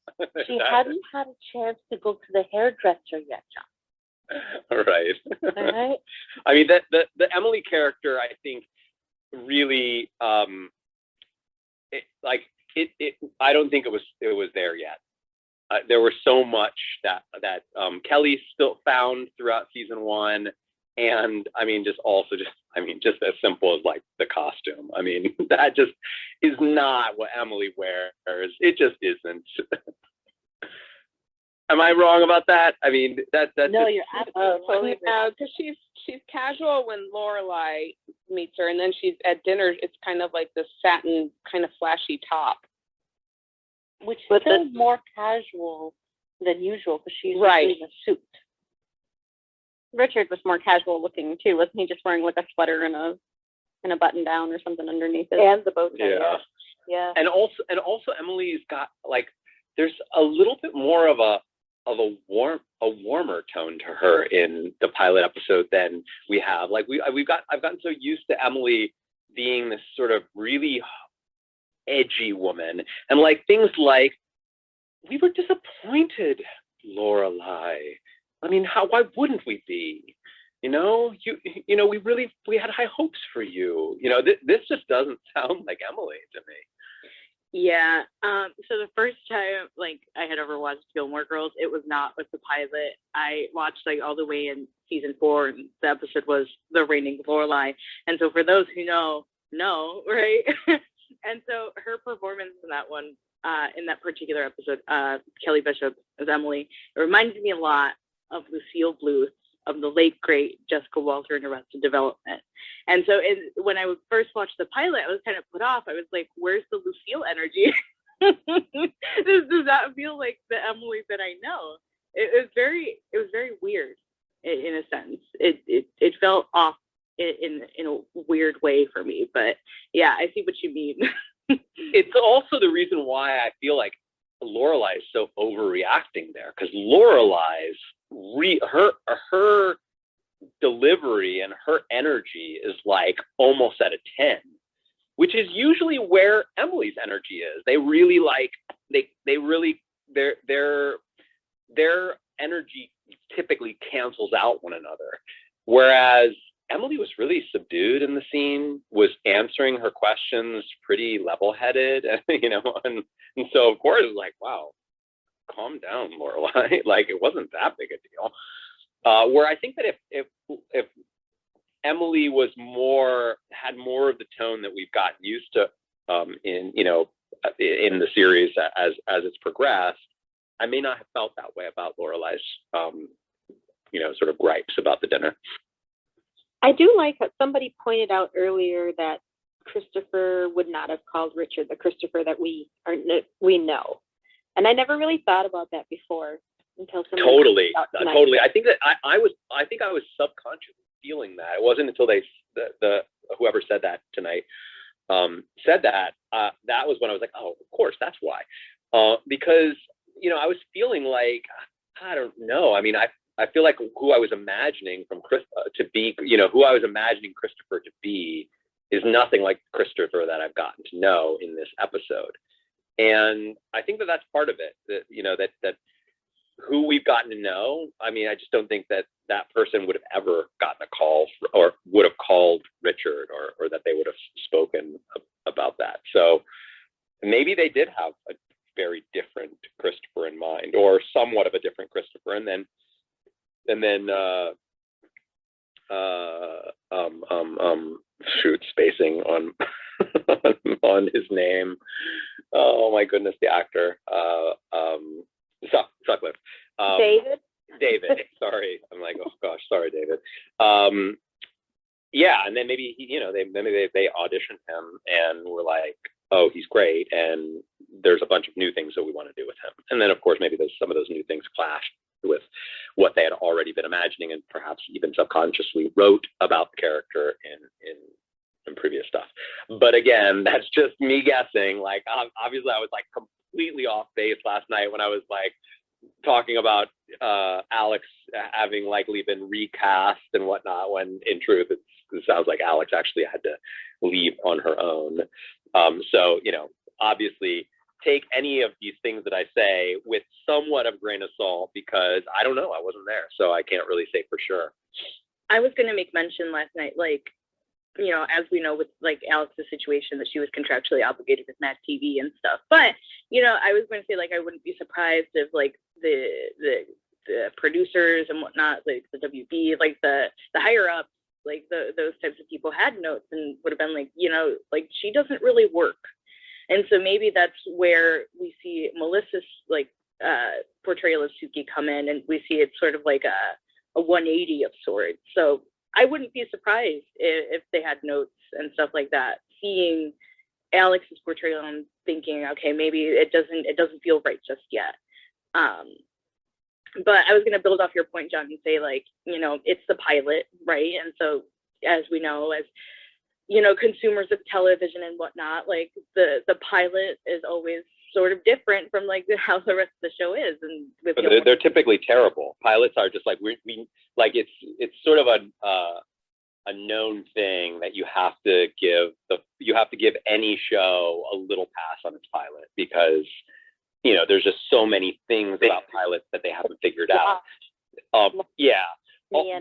She hadn't had a chance to go to the hairdresser yet, John. Right. All right. I mean, the Emily character, I think, really, I don't think it was there yet. There was so much that Kelly still found throughout season 1. And I mean, just as simple as like the costume. I mean, that just is not what Emily wears. It just isn't. Am I wrong about that? I mean, that No, just, you're absolutely right. Because she's casual when Lorelai meets her, and then she's at dinner. It's kind of like this satin kind of flashy top. Which is still more casual than usual because she's Right. usually in a suit. Richard was more casual looking too. Wasn't he just wearing like a sweater and a button down or something underneath it? And the bow tie. yeah. Yeah. And also Emily's got like, there's a little bit more of a warmer tone to her in the pilot episode than we have. Like I've gotten so used to Emily being this sort of really edgy woman, and like things like, we were disappointed, Lorelai. I mean, why wouldn't we be? You know, we had high hopes for you. You know, this just doesn't sound like Emily to me. Yeah. So the first time, like, I had ever watched Gilmore Girls, it was not with the pilot. I watched like all the way in season 4, and the episode was The Reigning Lorelai. And so for those who know, right? And so her performance in that one, in that particular episode, Kelly Bishop as Emily, it reminded me a lot of Lucille Bluth of the late great Jessica Walter in Arrested Development. And so when I first watched the pilot, I was kind of put off. I was like, where's the Lucille energy? Does that feel like the Emily that I know? It was very weird in a sense. It felt off in a weird way for me. But yeah, I see what you mean. It's also the reason why I feel like Lorelai is so overreacting there, because Lorelai's her delivery and her energy is like almost at a 10, which is usually where Emily's energy is. They really like they really their energy typically cancels out one another, whereas Emily was really subdued in the scene, was answering her questions pretty level-headed, you know, and so of course it's like, wow, calm down, Lorelai. Like, it wasn't that big a deal. Where I think that if Emily had more of the tone that we've gotten used to in the series as it's progressed, I may not have felt that way about Lorelai's sort of gripes about the dinner. I do like that somebody pointed out earlier that Christopher would not have called Richard the Christopher that we know. And I never really thought about that before until somebody Totally. totally. I think that I was subconsciously feeling that. It wasn't until whoever said that tonight said that that was when I was like, oh, of course, that's why. Because I was feeling like, I don't know. I mean, I feel like who I was imagining who I was imagining Christopher to be is nothing like Christopher that I've gotten to know in this episode. And I think that that's part of it, that who we've gotten to know. I mean, I just don't think that person would have ever gotten a call or would have called Richard or that they would have spoken about that. So maybe they did have a very different Christopher in mind, or somewhat of a different Christopher. And then spacing on on his name. Oh my goodness, the actor. Sutcliffe. David. Sorry. I'm like, oh gosh, sorry, David. Yeah, and then maybe they auditioned him and were like, oh, he's great, and there's a bunch of new things that we want to do with him. And then of course maybe some of those new things clashed with what they had already been imagining, and perhaps even subconsciously wrote about the character in previous stuff. But again, that's just me guessing. Like, obviously I was like completely off base last night when I was like talking about Alex having likely been recast and whatnot, when in truth it sounds like Alex actually had to leave on her own. So obviously take any of these things that I say with somewhat of grain of salt, because I don't know, I wasn't there, so I can't really say for sure. I was going to make mention last night, like, as we know with like Alex's situation, that she was contractually obligated with Mad TV and stuff. But, I was going to say, like, I wouldn't be surprised if like the producers and whatnot, like the WB, like the higher ups, like those types of people had notes and would have been like, like, she doesn't really work. And so maybe that's where we see Melissa's like portrayal of Suki come in, and we see it's sort of like a 180 of sorts. So I wouldn't be surprised if they had notes and stuff like that, seeing Alex's portrayal and thinking, okay, maybe it doesn't feel right just yet. But I was going to build off your point, John, and say, like, you know, it's the pilot, right? And so, as we know, as you know, consumers of television and whatnot, like the pilot is always sort of different from like how the rest of the show is. And with they're typically terrible. Pilots are just like we like it's sort of a known thing that you have to give any show a little pass on its pilot, because you know there's just so many things about pilots that they haven't figured out.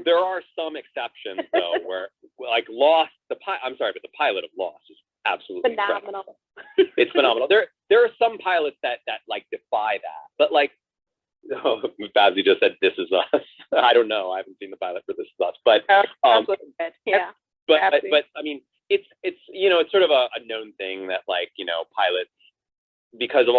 There are some exceptions though, where like Lost, but the pilot of Lost is absolutely phenomenal. It's phenomenal. There are some pilots that like defy that, but like, Babsy just said, "This Is Us." I don't know. I haven't seen the pilot for This Is Us, but Yeah. but I mean, it's you know, it's sort of a known thing that like, you know, pilots, because of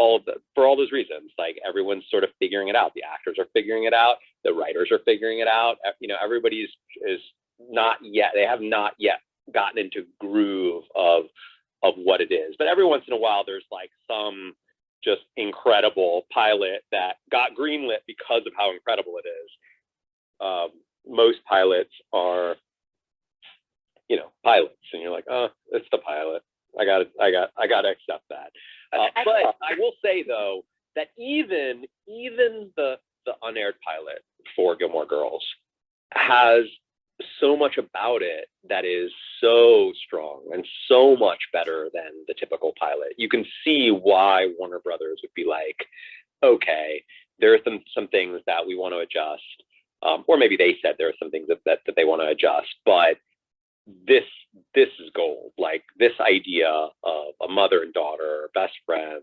for all those reasons, like everyone's sort of figuring it out. The actors are figuring it out. The writers are figuring it out. You know, everybody is not yet. They have not yet gotten into groove of what it is. But every once in a while, there's like some just incredible pilot that got greenlit because of how incredible it is. Most pilots are, you know, pilots, and you're like, oh, it's the pilot. I got to accept that. But I will say though that even the unaired pilot for Gilmore Girls has so much about it that is so strong and so much better than the typical pilot. You can see why Warner Brothers would be like, okay, there are some things that we want to adjust, or maybe they said there are some things that they want to adjust, but this is gold. Like this idea of a mother and daughter, best friends,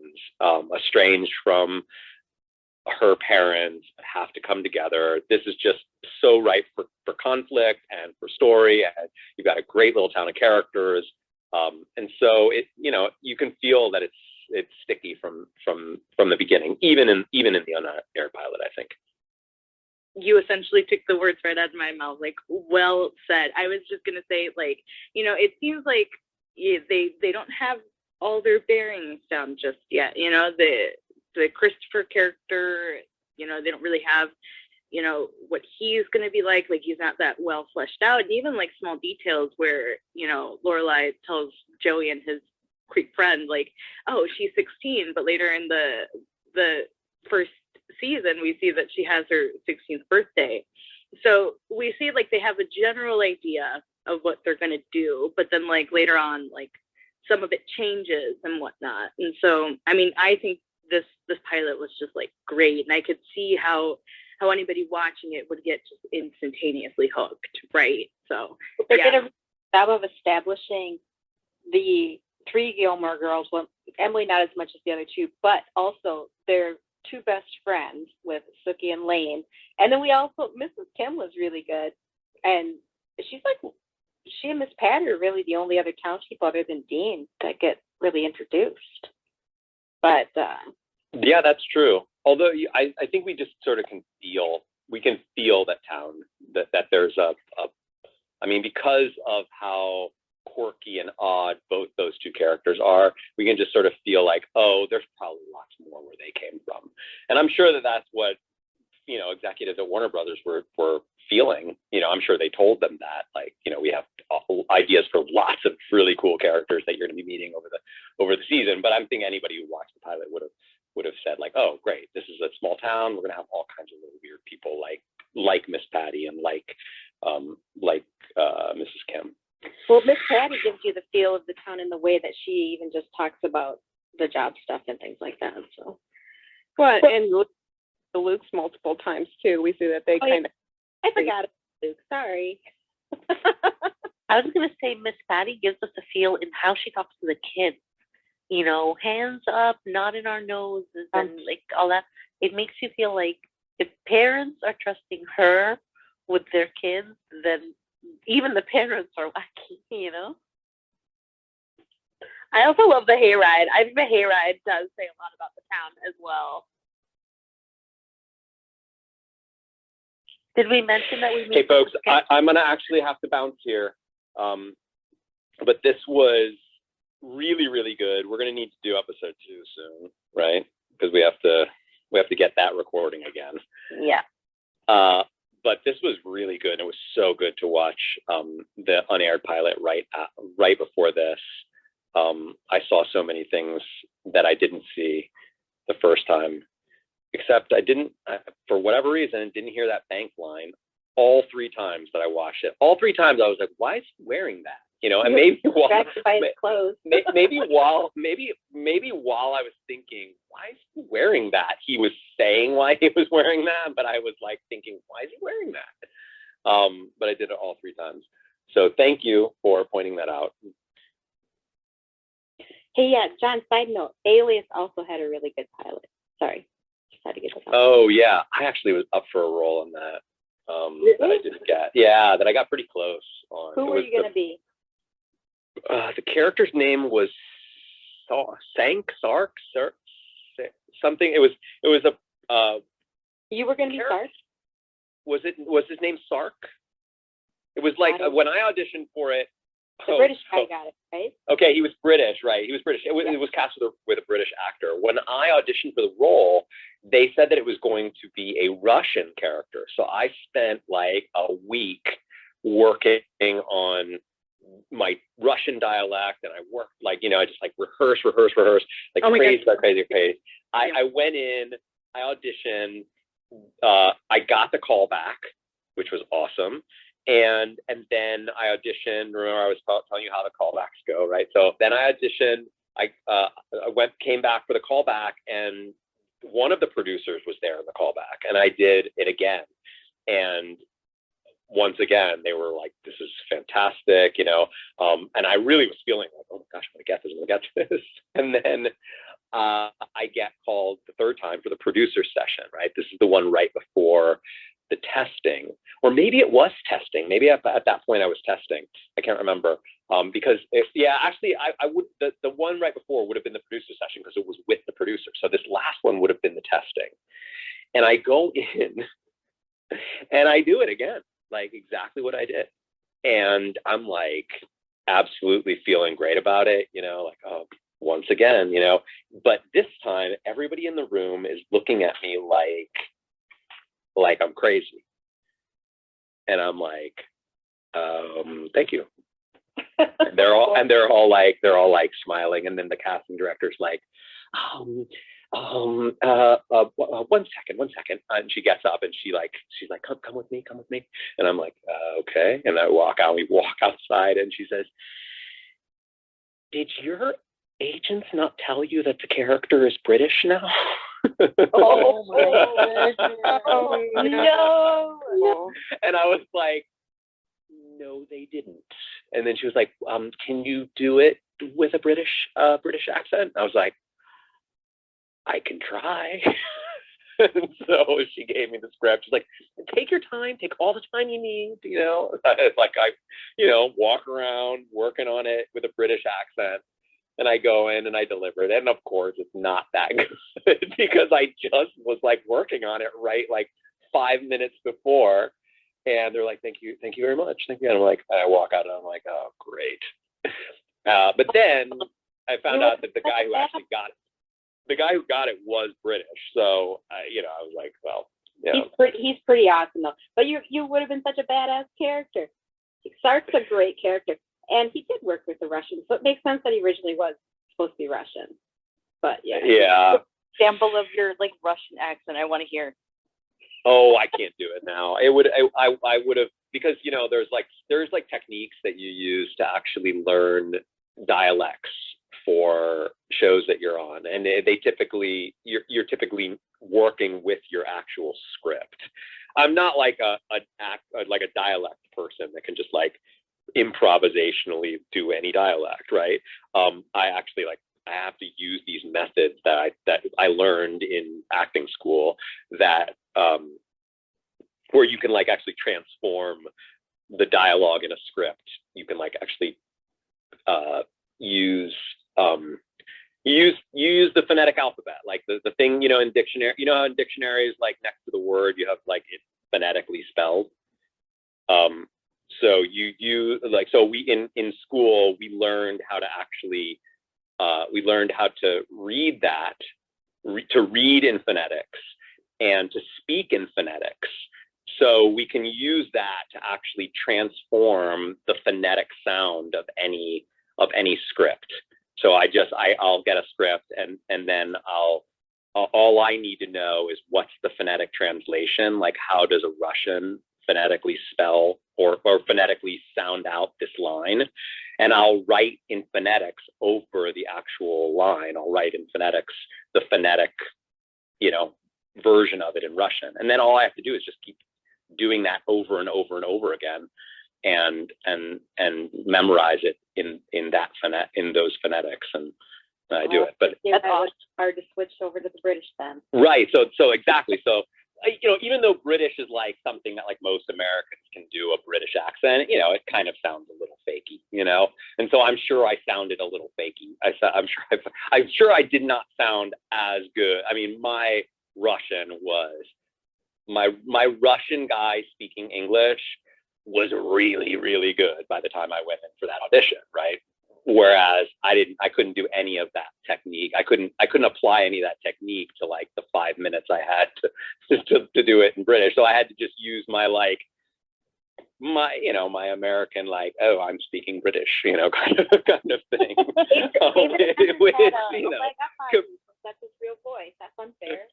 estranged from her parents, have to come together. This is just so ripe for conflict and for story, and you've got a great little town of characters, and so it, you know, you can feel that it's sticky from the beginning, even in the unaired pilot, I think. You essentially took the words right out of my mouth. Like, well said. I was just gonna say, like, you know, it seems like they don't have all their bearings down just yet. You know, the Christopher character, you know, they don't really have, you know, what he's gonna be like. Like, he's not that well fleshed out. And even like small details where, you know, Lorelai tells Joey and his Creek friend, like, oh, she's 16, but later in the first season we see that she has her 16th birthday. So we see like they have a general idea of what they're going to do, but then like later on, like some of it changes and whatnot. And so I mean, I think this pilot was just like great, and I could see how anybody watching it would get just instantaneously hooked, right? So they did a job of establishing the three Gilmore girls. Well, Emily not as much as the other two, but also their two best friends with Sookie and Lane. And then we also, Mrs. Kim was really good. And she's like, she and Miss Patty are really the only other townspeople other than Dean that get really introduced. But yeah, that's true. Although I think we just sort of can feel that town, that there's I mean, because of how quirky and odd both those two characters are, we can just sort of feel like, oh, there's probably lots more where they came from. And I'm sure that that's what, you know, executives at Warner Brothers were feeling. You know, I'm sure they told them that, like, you know, we have ideas for lots of really cool characters that you're going to be meeting over the season. But I'm thinking anybody who watched the pilot would have said like, oh, great, this is a small town. We're going to have all kinds of little weird people like Miss Patty and like Mrs. Kim. well, Miss Patty gives you the feel of the town in the way that she even just talks about the job stuff and things like that. So, Well, and Luke's multiple times too. We see that they kind of. I forgot about Luke. Sorry. I was going to say Miss Patty gives us a feel in how she talks to the kids. You know, hands up, not in our noses, and like all that. It makes you feel like if parents are trusting her with their kids, then even the parents are wacky, you know? I also love the hayride. I think the hayride does say a lot about the town as well. Did we mention that we Hey, folks, I'm going to actually have to bounce here. But this was really, really good. We're going to need to do episode 2 soon, right? Because we have to get that recording again. Yeah. But this was really good. It was so good to watch the unaired pilot right before this. I saw so many things that I didn't see the first time, except I didn't, for whatever reason, didn't hear that bank line all 3 times that I watched it. All 3 times I was like, why is he wearing that? You know, and maybe while By his clothes. maybe while I was thinking, why is he wearing that? He was saying why he was wearing that, but I was like thinking, why is he wearing that? But I did it all 3 times. So thank you for pointing that out. Hey, yeah, John, side note, Alias also had a really good pilot. Sorry, just had to get this out. Oh yeah, I actually was up for a role in that. That I didn't get. Yeah, that I got pretty close on. Who were you going to be? The character's name was Sark, something. It was a. You were going to be Sark? Was his name Sark? It was like when I auditioned for it. The British guy got it, right? Okay, he was British, right? He was British. It was cast with a British actor. When I auditioned for the role, they said that it was going to be a Russian character. So I spent like a week working on my Russian dialect, and I worked like, I just like rehearse, like crazy. I went in, I auditioned, I got the call back, which was awesome. And then I auditioned. Remember, I was telling you how the callbacks go, right? So then I auditioned. I came back for the callback, and one of the producers was there in the callback, and I did it again. And once again, they were like, "This is fantastic," And I really was feeling like, "Oh my gosh, I'm gonna get this." And then I get called the 3rd time for the producer session, right? This is the one right before the testing, or maybe it was testing. Maybe at that point I was testing. I can't remember. Because I would, the one right before would have been the producer session because it was with the producer. So this last one would have been the testing. And I go in and I do it again, like exactly what I did. And I'm like absolutely feeling great about it, like, oh, once again, but this time everybody in the room is looking at me like I'm crazy. And I'm like, thank you. And they're all like smiling. And then the casting director's like, one second. And she gets up and she's like, come with me. And I'm like, okay. And we walk outside, and she says, did your agents not tell you that the character is British now? Oh my goodness. No. And I was like, no, they didn't. And then she was like, can you do it with a British accent? I was like, I can try. And so she gave me the script. She's like, take your time, take all the time you need, Like I, walk around working on it with a British accent. And I go in and I deliver it. And of course, it's not that good because I just was like working on it right like 5 minutes before. And they're like, thank you very much. Thank you. And I'm like, I walk out and I'm like, oh, great. But then I found out that the guy who actually got it was British. So, I was like, well, He's pretty awesome though. But you would have been such a badass character. Sark's a great character. And he did work with the Russians, so it makes sense that he originally was supposed to be Russian. But yeah. Yeah. Example of your like Russian accent. I want to hear. Oh, I can't do it now. I would have, because there's like techniques that you use to actually learn dialects for shows that you're on, and they typically you're typically working with your actual script. I'm not like a dialect person that can just like improvisationally do any dialect, right? I have to use these methods that I learned in acting school that where you can like actually transform the dialogue in a script. You can like actually use the phonetic alphabet, like the thing, in dictionary, how in dictionaries, like next to the word you have like its phonetically spelled. So we in school we learned how to actually we learned how to read that, to read in phonetics and to speak in phonetics. So we can use that to actually transform the phonetic sound of any script. So I'll get a script and then all I need to know is what's the phonetic translation, like how does a Russian phonetically spell or phonetically sound out this line, and I'll write in phonetics over the actual line. I'll write in phonetics the phonetic, version of it in Russian, and then all I have to do is just keep doing that over and over and over again, and memorize it in those phonetics, and I do it. But That's hard to switch over to the British then. right, so exactly, so. Even though British is like something that like most Americans can do a British accent, it kind of sounds a little fakey, and so I'm sure I sounded a little fakey. I'm sure I did not sound as good. I mean, my Russian guy speaking English was really, really good by the time I went in for that audition, right? Whereas I couldn't do any of that technique. I couldn't apply any of that technique to like the 5 minutes I had to do it in British. So I had to just use my my American, like, oh, I'm speaking British, kind of thing. That's his real voice. That's unfair.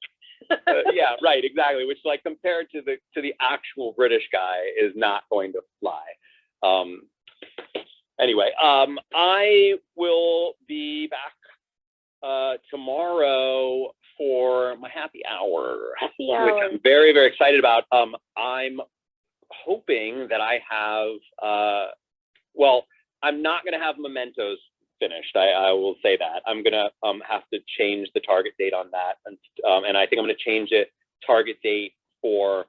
Yeah, right, exactly. Which, like, compared to the actual British guy, is not going to fly. Anyway, I will be back tomorrow for my happy hour, which I'm very, very excited about. I'm hoping that I have, I'm not going to have mementos finished. I will say that. I'm going to have to change the target date on that. And I think I'm going to change it target date for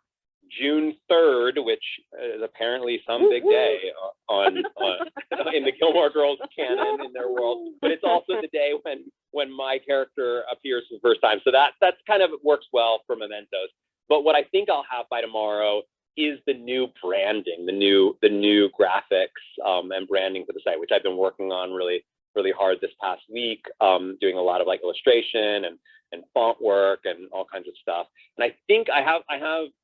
June 3rd, which is apparently some big day on in the Gilmore Girls canon in their world, but it's also the day when my character appears for the first time. So that's kind of works well for mementos. But what I think I'll have by tomorrow is the new branding, the new graphics and branding for the site, which I've been working on really, really hard this past week, doing a lot of like illustration and font work and all kinds of stuff. And I think I have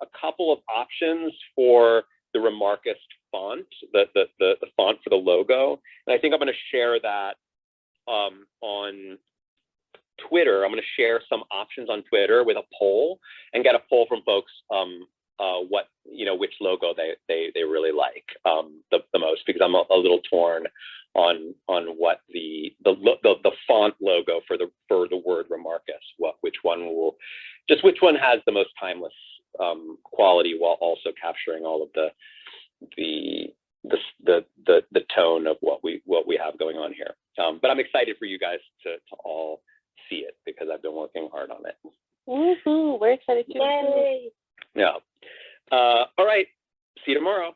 a couple of options for the Remarcus font, the font for the logo. And I think I'm going to share that on Twitter. I'm going to share some options on Twitter with a poll and get a poll from folks what which logo they really like the most, because I'm a little torn on what the font logo for the word Remarcus, which one has the most timeless quality while also capturing all of the tone of what we have going on here. But I'm excited for you guys to all see it because I've been working hard on it. Woohoo! We're excited too. Yay! Yeah. All right. See you tomorrow.